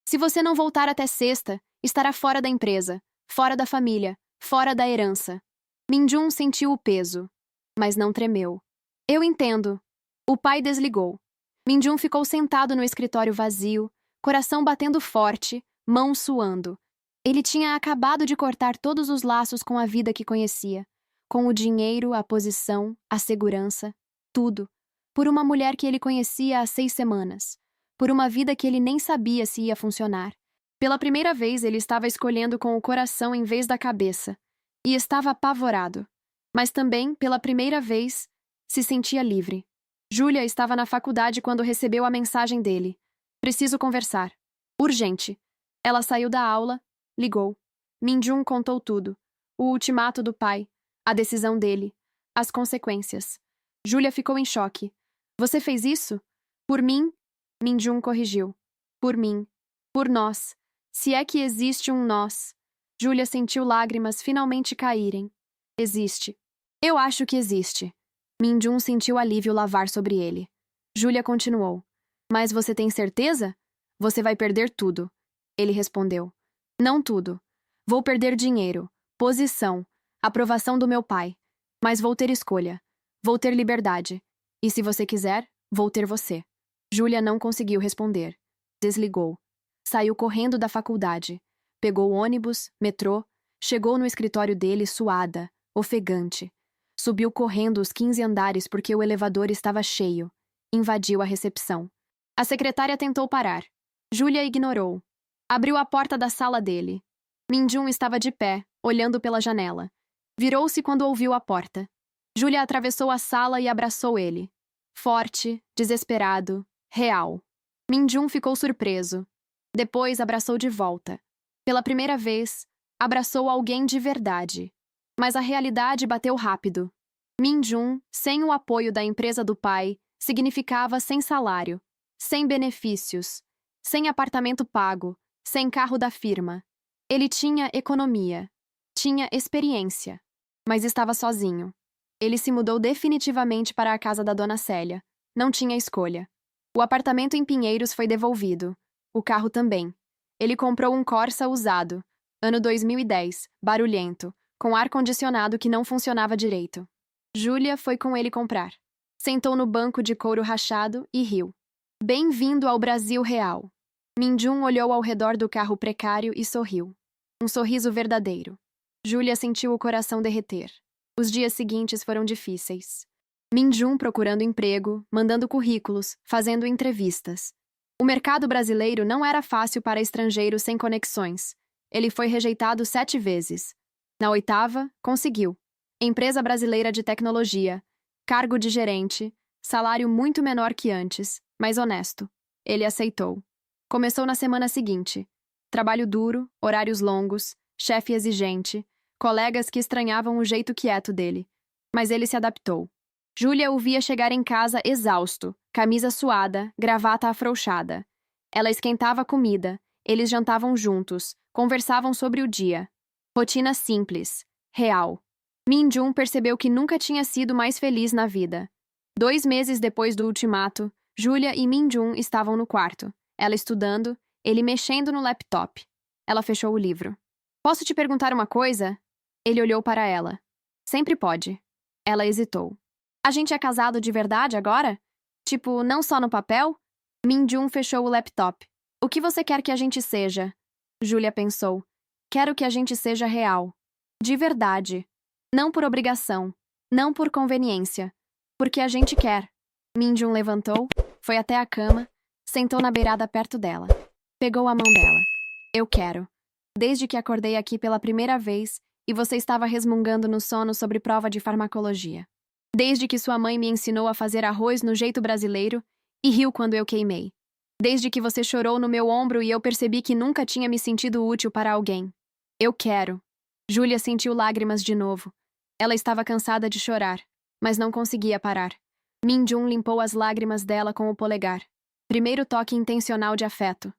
"Se você não voltar até sexta, estará fora da empresa, fora da família, fora da herança." Minjun sentiu o peso, mas não tremeu. "Eu entendo." O pai desligou. Minjun ficou sentado no escritório vazio, coração batendo forte, mãos suando. Ele tinha acabado de cortar todos os laços com a vida que conhecia, com o dinheiro, a posição, a segurança, tudo, por uma mulher que ele conhecia há 6 semanas, por uma vida que ele nem sabia se ia funcionar. Pela primeira vez, ele estava escolhendo com o coração em vez da cabeça. E estava apavorado. Mas também, pela primeira vez, se sentia livre. Júlia estava na faculdade quando recebeu a mensagem dele. "Preciso conversar. Urgente." Ela saiu da aula, ligou. Minjun contou tudo. O ultimato do pai, a decisão dele, as consequências. Júlia ficou em choque. "Você fez isso? Por mim?" Minjun corrigiu. "Por mim. Por nós. Se é que existe um nós." Júlia sentiu lágrimas finalmente caírem. "Existe." "Eu acho que existe." Minjun sentiu alívio lavar sobre ele. Júlia continuou: "Mas você tem certeza? Você vai perder tudo." Ele respondeu: "Não tudo. Vou perder dinheiro, posição, aprovação do meu pai. Mas vou ter escolha. Vou ter liberdade. E se você quiser, vou ter você." Júlia não conseguiu responder. Desligou. Saiu correndo da faculdade. Pegou ônibus, metrô, chegou no escritório dele suada, ofegante. Subiu correndo os 15 andares porque o elevador estava cheio. Invadiu a recepção. A secretária tentou parar. Júlia ignorou. Abriu a porta da sala dele. Minjun estava de pé, olhando pela janela. Virou-se quando ouviu a porta. Júlia atravessou a sala e abraçou ele. Forte, desesperado, real. Minjun ficou surpreso. Depois abraçou de volta. Pela primeira vez, abraçou alguém de verdade. Mas a realidade bateu rápido. Minjun, sem o apoio da empresa do pai, significava sem salário, sem benefícios, sem apartamento pago, sem carro da firma. Ele tinha economia, tinha experiência, mas estava sozinho. Ele se mudou definitivamente para a casa da dona Célia. Não tinha escolha. O apartamento em Pinheiros foi devolvido. O carro também. Ele comprou um Corsa usado, ano 2010, barulhento, com ar-condicionado que não funcionava direito. Júlia foi com ele comprar. Sentou no banco de couro rachado e riu. Bem-vindo ao Brasil real. Minjun olhou ao redor do carro precário e sorriu. Um sorriso verdadeiro. Júlia sentiu o coração derreter. Os dias seguintes foram difíceis. Minjun procurando emprego, mandando currículos, fazendo entrevistas. O mercado brasileiro não era fácil para estrangeiros sem conexões. Ele foi rejeitado 7 vezes. Na 8ª, conseguiu. Empresa brasileira de tecnologia, cargo de gerente, salário muito menor que antes, mas honesto. Ele aceitou. Começou na semana seguinte. Trabalho duro, horários longos, chefe exigente, colegas que estranhavam o jeito quieto dele. Mas ele se adaptou. Júlia o via chegar em casa exausto, camisa suada, gravata afrouxada. Ela esquentava a comida, eles jantavam juntos, conversavam sobre o dia. Rotina simples, real. Minjun percebeu que nunca tinha sido mais feliz na vida. 2 meses depois do ultimato, Júlia e Minjun estavam no quarto. Ela estudando, ele mexendo no laptop. Ela fechou o livro. Posso te perguntar uma coisa? Ele olhou para ela. Sempre pode. Ela hesitou. A gente é casado de verdade agora? Tipo, não só no papel? Minjun fechou o laptop. O que você quer que a gente seja? Júlia pensou. Quero que a gente seja real. De verdade. Não por obrigação. Não por conveniência. Porque a gente quer. Minjun levantou, foi até a cama, sentou na beirada perto dela. Pegou a mão dela. Eu quero. Desde que acordei aqui pela primeira vez e você estava resmungando no sono sobre prova de farmacologia. Desde que sua mãe me ensinou a fazer arroz no jeito brasileiro e riu quando eu queimei. Desde que você chorou no meu ombro e eu percebi que nunca tinha me sentido útil para alguém. Eu quero. Júlia sentiu lágrimas de novo. Ela estava cansada de chorar, mas não conseguia parar. Minjun limpou as lágrimas dela com o polegar. Primeiro toque intencional de afeto.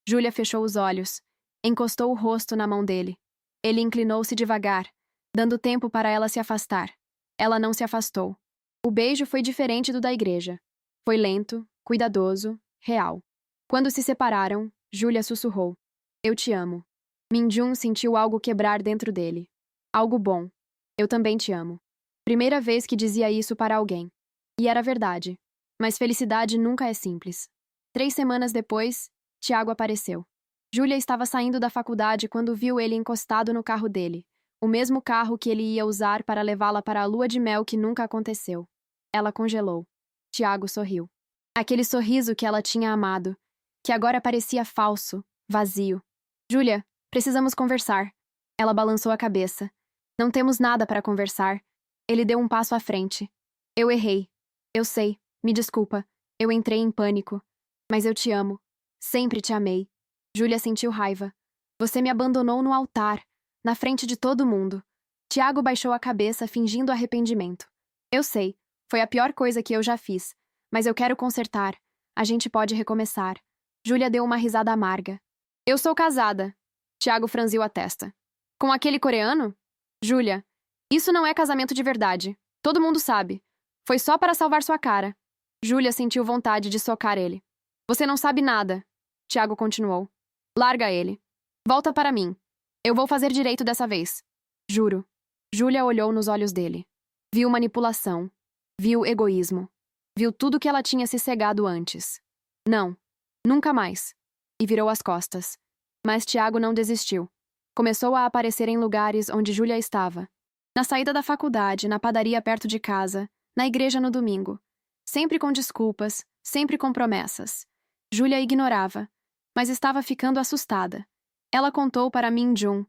Júlia fechou os olhos. Encostou o rosto na mão dele. Ele inclinou-se devagar, dando tempo para ela se afastar. Ela não se afastou. O beijo foi diferente do da igreja. Foi lento, cuidadoso, real. Quando se separaram, Júlia sussurrou. Eu te amo. Minjun sentiu algo quebrar dentro dele. Algo bom. Eu também te amo. Primeira vez que dizia isso para alguém. E era verdade. Mas felicidade nunca é simples. 3 semanas depois, Tiago apareceu. Júlia estava saindo da faculdade quando viu ele encostado no carro dele. O mesmo carro que ele ia usar para levá-la para a lua de mel que nunca aconteceu. Ela congelou. Tiago sorriu. Aquele sorriso que ela tinha amado, que agora parecia falso, vazio. Júlia, precisamos conversar. Ela balançou a cabeça. Não temos nada para conversar. Ele deu um passo à frente. Eu errei. Eu sei. Me desculpa. Eu entrei em pânico. Mas eu te amo. Sempre te amei. Júlia sentiu raiva. Você me abandonou no altar, na frente de todo mundo. Tiago baixou a cabeça, fingindo arrependimento. Eu sei. Foi a pior coisa que eu já fiz. Mas eu quero consertar. A gente pode recomeçar. Júlia deu uma risada amarga. Eu sou casada. Tiago franziu a testa. Com aquele coreano? Júlia, isso não é casamento de verdade. Todo mundo sabe. Foi só para salvar sua cara. Júlia sentiu vontade de socar ele. Você não sabe nada. Tiago continuou. Larga ele. Volta para mim. Eu vou fazer direito dessa vez. Juro. Júlia olhou nos olhos dele. Viu manipulação. Viu egoísmo. Viu tudo que ela tinha se cegado antes. Não. Nunca mais. E virou as costas. Mas Tiago não desistiu. Começou a aparecer em lugares onde Júlia estava. Na saída da faculdade, na padaria perto de casa, na igreja no domingo. Sempre com desculpas, sempre com promessas. Júlia ignorava, mas estava ficando assustada. Ela contou para Minjun.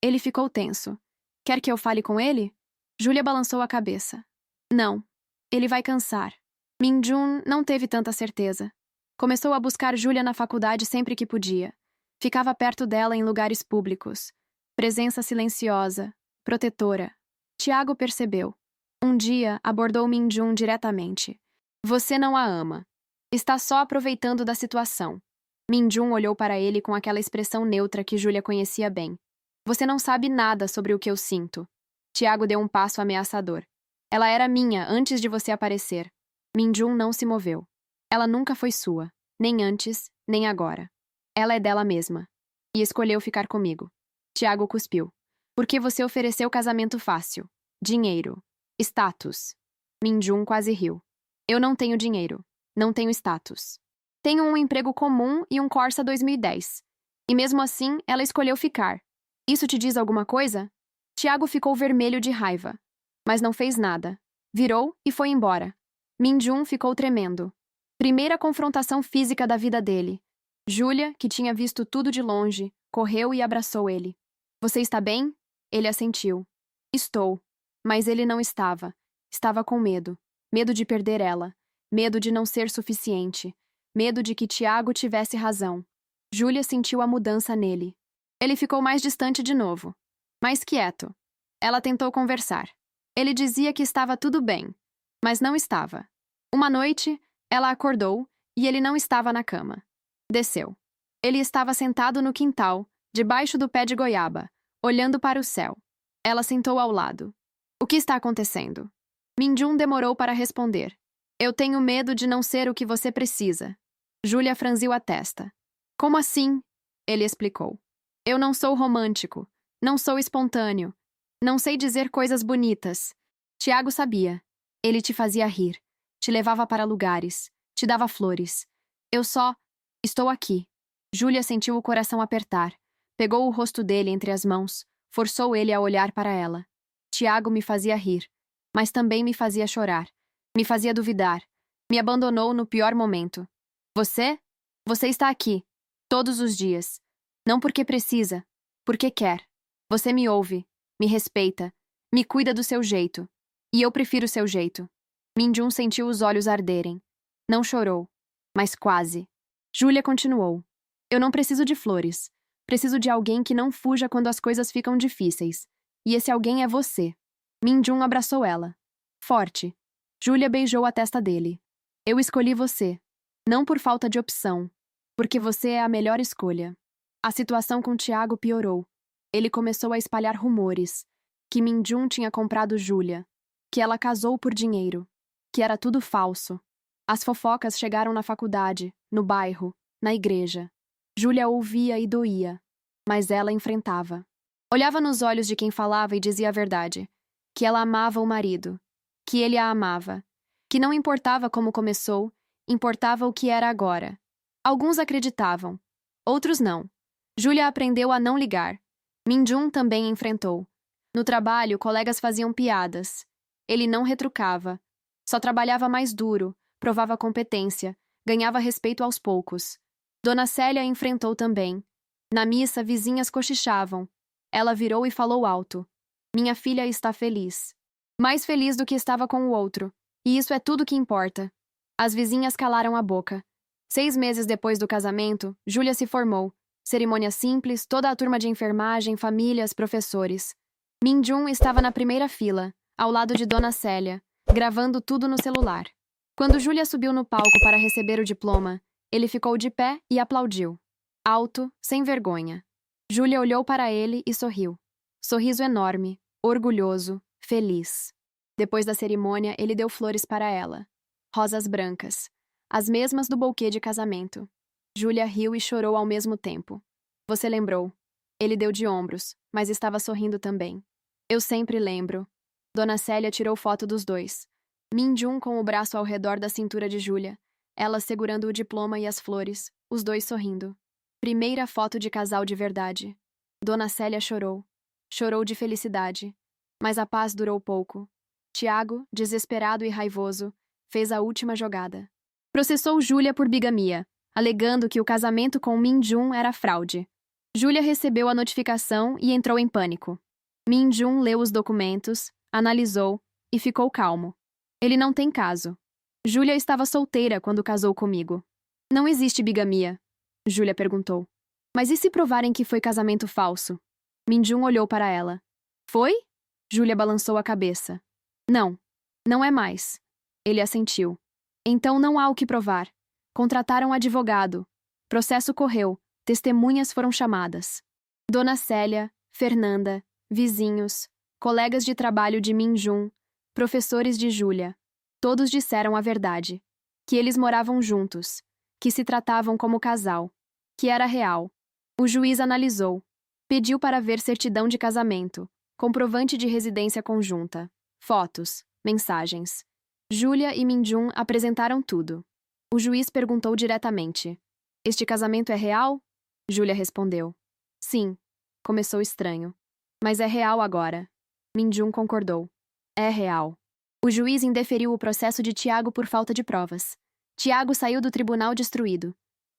Ele ficou tenso. Quer que eu fale com ele? Júlia balançou a cabeça. Não. Ele vai cansar. Minjun não teve tanta certeza. Começou a buscar Júlia na faculdade sempre que podia. Ficava perto dela em lugares públicos. Presença silenciosa, protetora. Tiago percebeu. Um dia, abordou Minjun diretamente. Você não a ama. Está só aproveitando da situação. Minjun olhou para ele com aquela expressão neutra que Júlia conhecia bem. Você não sabe nada sobre o que eu sinto. Tiago deu um passo ameaçador. Ela era minha antes de você aparecer. Minjun não se moveu. Ela nunca foi sua, nem antes, nem agora. Ela é dela mesma. e escolheu ficar comigo. Tiago cuspiu. Porque você ofereceu casamento fácil. Dinheiro. Status. Minjun quase riu. Eu não tenho dinheiro. Não tenho status. Tenho um emprego comum e um Corsa 2010. E mesmo assim, ela escolheu ficar. Isso te diz alguma coisa? Tiago ficou vermelho de raiva. Mas não fez nada. Virou e foi embora. Minjun ficou tremendo. Primeira confrontação física da vida dele. Júlia, que tinha visto tudo de longe, correu e abraçou ele. Você está bem? Ele assentiu. Estou. Mas ele não estava. Estava com medo. Medo de perder ela. Medo de não ser suficiente. Medo de que Tiago tivesse razão. Júlia sentiu a mudança nele. Ele ficou mais distante de novo. Mais quieto. Ela tentou conversar. Ele dizia que estava tudo bem, mas não estava. Uma noite, ela acordou e ele não estava na cama. Desceu. Ele estava sentado no quintal, debaixo do pé de goiaba, olhando para o céu. Ela sentou ao lado. O que está acontecendo? Minjun demorou para responder. Eu tenho medo de não ser o que você precisa. Júlia franziu a testa. Como assim? Ele explicou. Eu não sou romântico. Não sou espontâneo. Não sei dizer coisas bonitas. Tiago sabia. Ele te fazia rir. Te levava para lugares. Te dava flores. Eu só... Estou aqui. Júlia sentiu o coração apertar. Pegou o rosto dele entre as mãos. Forçou ele a olhar para ela. Tiago me fazia rir. Mas também me fazia chorar. Me fazia duvidar. Me abandonou no pior momento. Você? Você está aqui. Todos os dias. Não porque precisa. Porque quer. Você me ouve. Me respeita. Me cuida do seu jeito. E eu prefiro o seu jeito. Minjun sentiu os olhos arderem. Não chorou. Mas quase. Júlia continuou. Eu não preciso de flores. Preciso de alguém que não fuja quando as coisas ficam difíceis. E esse alguém é você. Minjun abraçou ela. Forte. Júlia beijou a testa dele. Eu escolhi você. Não por falta de opção. Porque você é a melhor escolha. A situação com Tiago piorou. Ele começou a espalhar rumores. Que Minjun tinha comprado Júlia. Que ela casou por dinheiro. Que era tudo falso. As fofocas chegaram na faculdade, no bairro, na igreja. Júlia ouvia e doía. Mas ela enfrentava. Olhava nos olhos de quem falava e dizia a verdade. Que ela amava o marido. Que ele a amava. Que não importava como começou, importava o que era agora. Alguns acreditavam. Outros não. Júlia aprendeu a não ligar. Minjun também enfrentou. No trabalho, colegas faziam piadas. Ele não retrucava. Só trabalhava mais duro, provava competência, ganhava respeito aos poucos. Dona Célia enfrentou também. Na missa, vizinhas cochichavam. Ela virou e falou alto. Minha filha está feliz. Mais feliz do que estava com o outro. E isso é tudo que importa. As vizinhas calaram a boca. 6 meses depois do casamento, Júlia se formou. Cerimônia simples, toda a turma de enfermagem, famílias, professores. Minjun estava na primeira fila, ao lado de Dona Célia, gravando tudo no celular. Quando Júlia subiu no palco para receber o diploma, ele ficou de pé e aplaudiu. Alto, sem vergonha. Júlia olhou para ele e sorriu. Sorriso enorme, orgulhoso, feliz. Depois da cerimônia, ele deu flores para ela. Rosas brancas. As mesmas do buquê de casamento. Júlia riu e chorou ao mesmo tempo. Você lembrou. Ele deu de ombros, mas estava sorrindo também. Eu sempre lembro. Dona Célia tirou foto dos dois. Minjun com o braço ao redor da cintura de Júlia, ela segurando o diploma e as flores, os dois sorrindo. Primeira foto de casal de verdade. Dona Célia chorou. Chorou de felicidade. Mas a paz durou pouco. Tiago, desesperado e raivoso, fez a última jogada. Processou Júlia por bigamia, alegando que o casamento com Minjun era fraude. Júlia recebeu a notificação e entrou em pânico. Minjun leu os documentos, analisou e ficou calmo. Ele não tem caso. Júlia estava solteira quando casou comigo. Não existe bigamia, Júlia perguntou. Mas e se provarem que foi casamento falso? Minjun olhou para ela. Foi? Júlia balançou a cabeça. Não, não é mais. Ele assentiu. Então não há o que provar. Contrataram um advogado. Processo correu. Testemunhas foram chamadas. Dona Célia, Fernanda, vizinhos, colegas de trabalho de Minjun, professores de Júlia. Todos disseram a verdade. Que eles moravam juntos. Que se tratavam como casal. Que era real. O juiz analisou. Pediu para ver certidão de casamento, comprovante de residência conjunta, fotos, mensagens. Júlia e Minjun apresentaram tudo. O juiz perguntou diretamente: Este casamento é real? Júlia respondeu: Sim. Começou estranho. Mas é real agora. Minjun concordou. É real. O juiz indeferiu o processo de Tiago por falta de provas. Tiago saiu do tribunal destruído.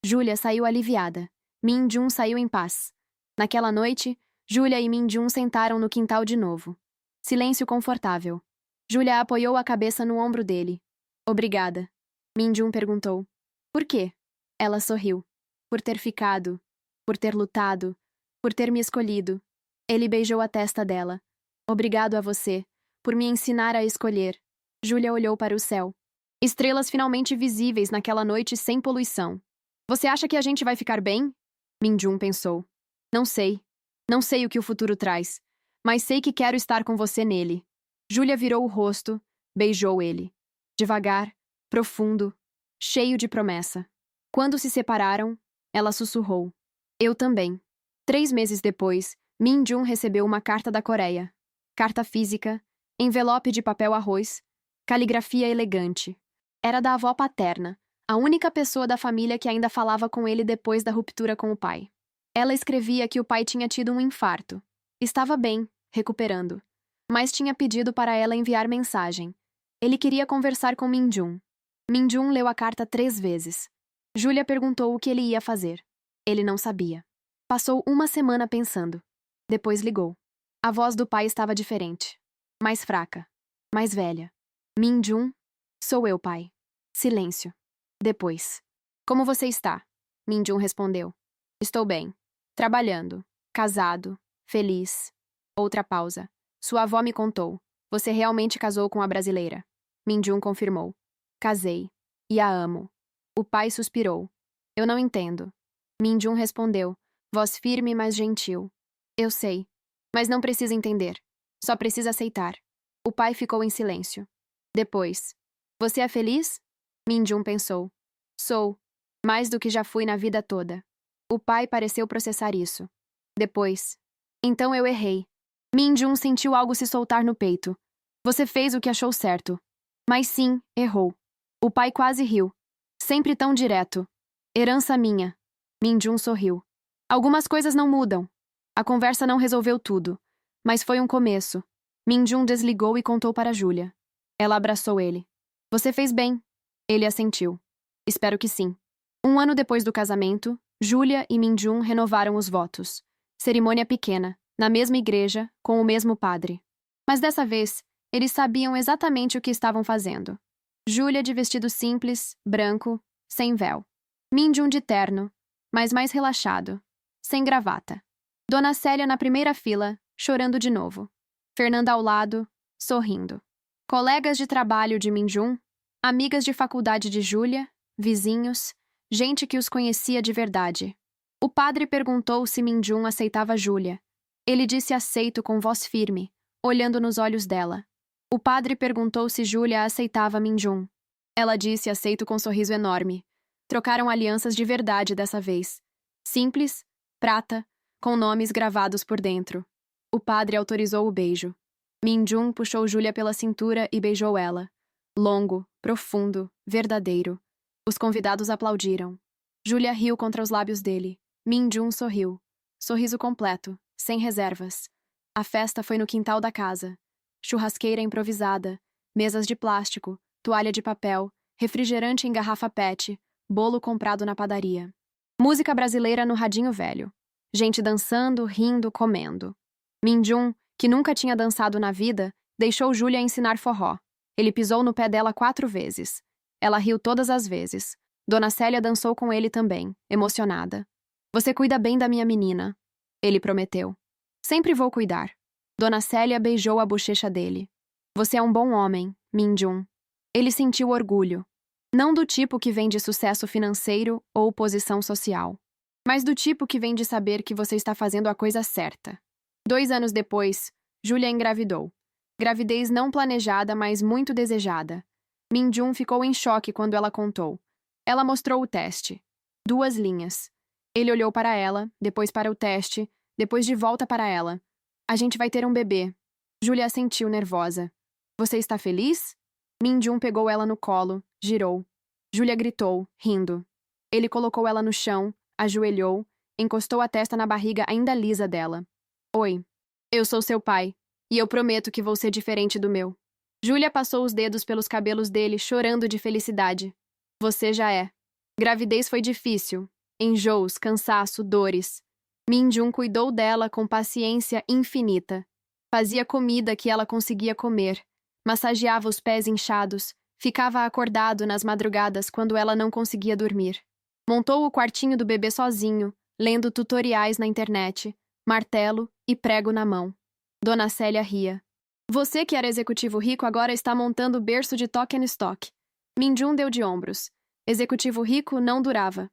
Júlia saiu aliviada. Minjun saiu em paz. Naquela noite, Júlia e Minjun sentaram no quintal de novo. Silêncio confortável. Júlia apoiou a cabeça no ombro dele. Obrigada. Minjun perguntou. Por quê? Ela sorriu. Por ter ficado. Por ter lutado. Por ter me escolhido. Ele beijou a testa dela. Obrigado a você, por me ensinar a escolher. Júlia olhou para o céu. Estrelas finalmente visíveis naquela noite sem poluição. Você acha que a gente vai ficar bem? Minjun pensou. Não sei. Não sei o que o futuro traz, mas sei que quero estar com você nele. Júlia virou o rosto, beijou ele. Devagar, profundo, cheio de promessa. Quando se separaram, ela sussurrou. Eu também. 3 meses depois, Minjun recebeu uma carta da Coreia. Carta física, envelope de papel arroz, caligrafia elegante. Era da avó paterna, a única pessoa da família que ainda falava com ele depois da ruptura com o pai. Ela escrevia que o pai tinha tido um infarto. Estava bem, recuperando. Mas tinha pedido para ela enviar mensagem. Ele queria conversar com Minjun. Minjun leu a carta 3 vezes. Júlia perguntou o que ele ia fazer. Ele não sabia. Passou uma semana pensando. Depois ligou. A voz do pai estava diferente. Mais fraca. Mais velha. Minjun? Sou eu, pai. Silêncio. Depois. Como você está? Minjun respondeu. Estou bem. Trabalhando. Casado. Feliz. Outra pausa. Sua avó me contou. Você realmente casou com a brasileira. Minjun confirmou. Casei. E a amo. O pai suspirou. Eu não entendo. Minjun respondeu. Voz firme, mas gentil. Eu sei. Mas não precisa entender. Só precisa aceitar. O pai ficou em silêncio. Depois. Você é feliz? Minjun pensou. Sou. Mais do que já fui na vida toda. O pai pareceu processar isso. Depois. Então eu errei. Minjun sentiu algo se soltar no peito. Você fez o que achou certo. Mas sim, errou. O pai quase riu. Sempre tão direto. Herança minha. Minjun sorriu. Algumas coisas não mudam. A conversa não resolveu tudo. Mas foi um começo. Minjun desligou e contou para Júlia. Ela abraçou ele. Você fez bem. Ele assentiu. Espero que sim. 1 ano depois do casamento, Júlia e Minjun renovaram os votos. Cerimônia pequena, na mesma igreja, com o mesmo padre. Mas dessa vez, eles sabiam exatamente o que estavam fazendo. Júlia de vestido simples, branco, sem véu. Minjun de terno, mas mais relaxado, sem gravata. Dona Célia na primeira fila, chorando de novo. Fernanda ao lado, sorrindo. Colegas de trabalho de Minjun, amigas de faculdade de Júlia, vizinhos, gente que os conhecia de verdade. O padre perguntou se Minjun aceitava Júlia. Ele disse aceito com voz firme, olhando nos olhos dela. O padre perguntou se Júlia aceitava Minjun. Ela disse aceito com um sorriso enorme. Trocaram alianças de verdade dessa vez. Simples, prata, com nomes gravados por dentro. O padre autorizou o beijo. Minjun puxou Júlia pela cintura e beijou ela. Longo, profundo, verdadeiro. Os convidados aplaudiram. Júlia riu contra os lábios dele. Minjun sorriu. Sorriso completo, sem reservas. A festa foi no quintal da casa. Churrasqueira improvisada, mesas de plástico, toalha de papel, refrigerante em garrafa PET, bolo comprado na padaria. Música brasileira no radinho velho. Gente dançando, rindo, comendo. Minjun, que nunca tinha dançado na vida, deixou Júlia ensinar forró. Ele pisou no pé dela 4 vezes. Ela riu todas as vezes. Dona Célia dançou com ele também, emocionada. Você cuida bem da minha menina. Ele prometeu. Sempre vou cuidar. Dona Célia beijou a bochecha dele. Você é um bom homem, Minjun. Ele sentiu orgulho. Não do tipo que vem de sucesso financeiro ou posição social, mas do tipo que vem de saber que você está fazendo a coisa certa. 2 anos depois, Júlia engravidou. Gravidez não planejada, mas muito desejada. Minjun ficou em choque quando ela contou. Ela mostrou o teste. 2 linhas. Ele olhou para ela, depois para o teste, depois de volta para ela. A gente vai ter um bebê. Júlia assentiu nervosa. Você está feliz? Min-jun pegou ela no colo, girou. Júlia gritou, rindo. Ele colocou ela no chão, ajoelhou, encostou a testa na barriga ainda lisa dela. Oi. Eu sou seu pai, e eu prometo que vou ser diferente do meu. Júlia passou os dedos pelos cabelos dele, chorando de felicidade. Você já é. Gravidez foi difícil. Enjoos, cansaço, dores. Min-jun cuidou dela com paciência infinita. Fazia comida que ela conseguia comer. Massageava os pés inchados. Ficava acordado nas madrugadas quando ela não conseguia dormir. Montou o quartinho do bebê sozinho, lendo tutoriais na internet, martelo e prego na mão. Dona Célia ria. Você que era executivo rico agora está montando o berço de Token Stock. Min-jun deu de ombros. Executivo rico não durava.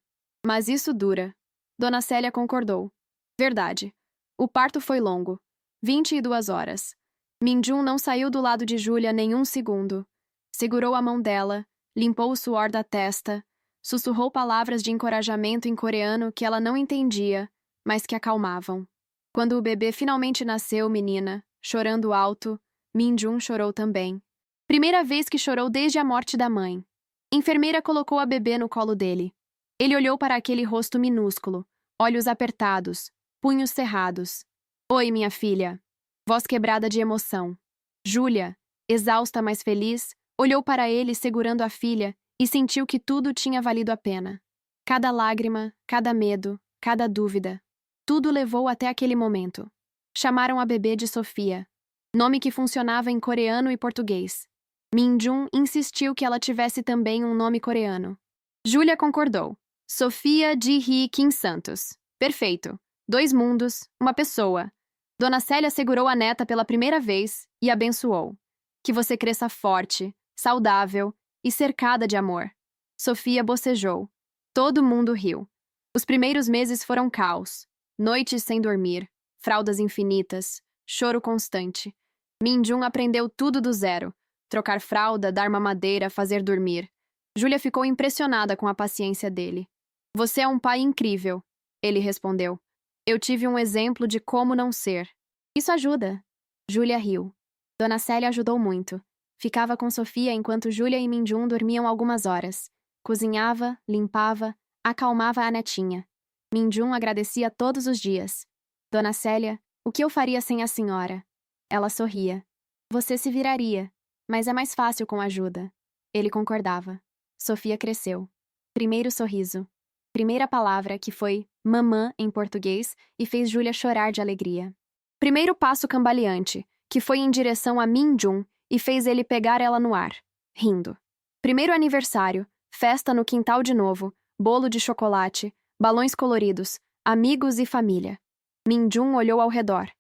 Mas isso dura. Dona Célia concordou. Verdade. O parto foi longo. 22 horas. Min-jun não saiu do lado de Júlia nem um segundo. Segurou a mão dela, limpou o suor da testa, sussurrou palavras de encorajamento em coreano que ela não entendia, mas que acalmavam. Quando o bebê finalmente nasceu, menina, chorando alto, Min-jun chorou também. Primeira vez que chorou desde a morte da mãe. Enfermeira colocou a bebê no colo dele. Ele olhou para aquele rosto minúsculo, olhos apertados, punhos cerrados. Oi, minha filha. Voz quebrada de emoção. Júlia, exausta mas feliz, olhou para ele segurando a filha e sentiu que tudo tinha valido a pena. Cada lágrima, cada medo, cada dúvida. Tudo levou até aquele momento. Chamaram a bebê de Sofia, nome que funcionava em coreano e português. Min-jun insistiu que ela tivesse também um nome coreano. Júlia concordou. Sofia Ji-hee Kim Santos. Perfeito. 2 mundos, uma pessoa. Dona Célia segurou a neta pela primeira vez e abençoou. Que você cresça forte, saudável e cercada de amor. Sofia bocejou. Todo mundo riu. Os primeiros meses foram caos. Noites sem dormir, fraldas infinitas, choro constante. Min-jun aprendeu tudo do zero. Trocar fralda, dar mamadeira, fazer dormir. Júlia ficou impressionada com a paciência dele. Você é um pai incrível, ele respondeu. Eu tive um exemplo de como não ser. Isso ajuda. Júlia riu. Dona Célia ajudou muito. Ficava com Sofia enquanto Júlia e Min-jun dormiam algumas horas. Cozinhava, limpava, acalmava a netinha. Min-jun agradecia todos os dias. Dona Célia, o que eu faria sem a senhora? Ela sorria. Você se viraria, mas é mais fácil com ajuda. Ele concordava. Sofia cresceu. Primeiro sorriso. Primeira palavra, que foi mamã em português, e fez Júlia chorar de alegria. Primeiro passo cambaleante, que foi em direção a Min-jun e fez ele pegar ela no ar, rindo. Primeiro aniversário, festa no quintal de novo, bolo de chocolate, balões coloridos, amigos e família. Min-jun olhou ao redor.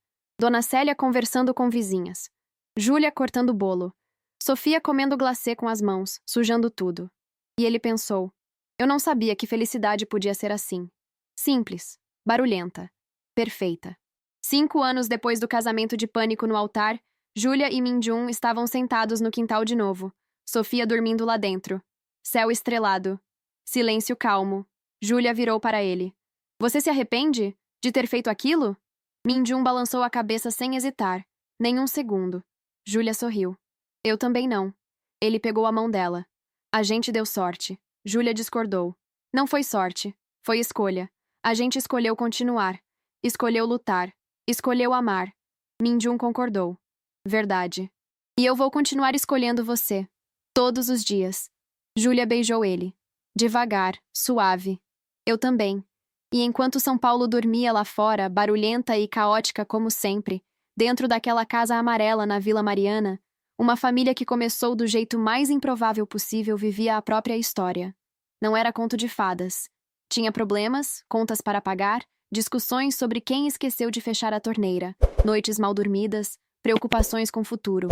Dona Célia conversando com vizinhas. Júlia cortando bolo. Sofia comendo glacê com as mãos, sujando tudo. E ele pensou, eu não sabia que felicidade podia ser assim. Simples, barulhenta, perfeita. 5 anos depois do casamento de pânico no altar, Júlia e Min-jun estavam sentados no quintal de novo, Sofia dormindo lá dentro. Céu estrelado. Silêncio calmo. Júlia virou para ele. Você se arrepende de ter feito aquilo? Min-jun balançou a cabeça sem hesitar, nem um segundo. Júlia sorriu. Eu também não. Ele pegou a mão dela. A gente deu sorte. Júlia discordou. Não foi sorte. Foi escolha. A gente escolheu continuar. Escolheu lutar. Escolheu amar. Min-jun concordou. Verdade. E eu vou continuar escolhendo você. Todos os dias. Júlia beijou ele. Devagar, suave. Eu também. E enquanto São Paulo dormia lá fora, barulhenta e caótica como sempre, dentro daquela casa amarela na Vila Mariana, uma família que começou do jeito mais improvável possível vivia a própria história. Não era conto de fadas. Tinha problemas, contas para pagar, discussões sobre quem esqueceu de fechar a torneira, noites mal dormidas, preocupações com o futuro.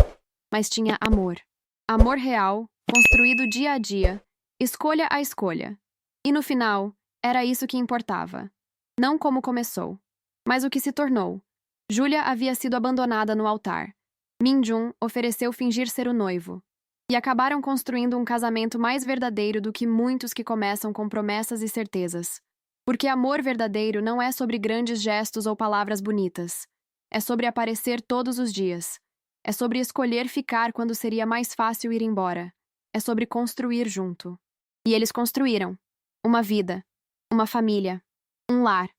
Mas tinha amor. Amor real, construído dia a dia, escolha a escolha. E no final, era isso que importava. Não como começou, mas o que se tornou. Júlia havia sido abandonada no altar. Min-jun ofereceu fingir ser o noivo. E acabaram construindo um casamento mais verdadeiro do que muitos que começam com promessas e certezas. Porque amor verdadeiro não é sobre grandes gestos ou palavras bonitas. É sobre aparecer todos os dias. É sobre escolher ficar quando seria mais fácil ir embora. É sobre construir junto. E eles construíram. Uma vida. Uma família. Um lar.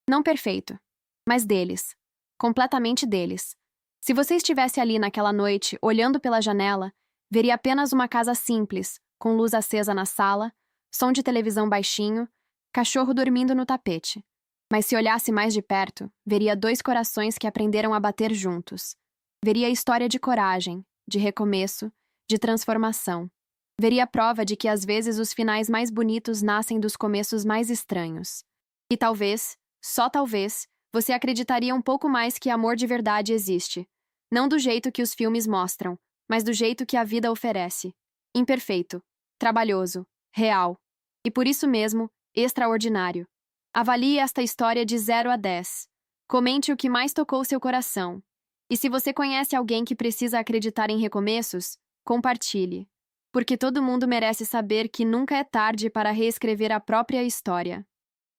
Não perfeito. Mas deles. Completamente deles. Se você estivesse ali naquela noite, olhando pela janela, veria apenas uma casa simples, com luz acesa na sala, som de televisão baixinho, cachorro dormindo no tapete. Mas se olhasse mais de perto, veria dois corações que aprenderam a bater juntos. Veria a história de coragem, de recomeço, de transformação. Veria a prova de que às vezes os finais mais bonitos nascem dos começos mais estranhos. E talvez, só talvez, você acreditaria um pouco mais que amor de verdade existe. Não do jeito que os filmes mostram, mas do jeito que a vida oferece. Imperfeito, trabalhoso, real. E por isso mesmo, extraordinário. Avalie esta história de 0 a 10. Comente o que mais tocou seu coração. E se você conhece alguém que precisa acreditar em recomeços, compartilhe. Porque todo mundo merece saber que nunca é tarde para reescrever a própria história.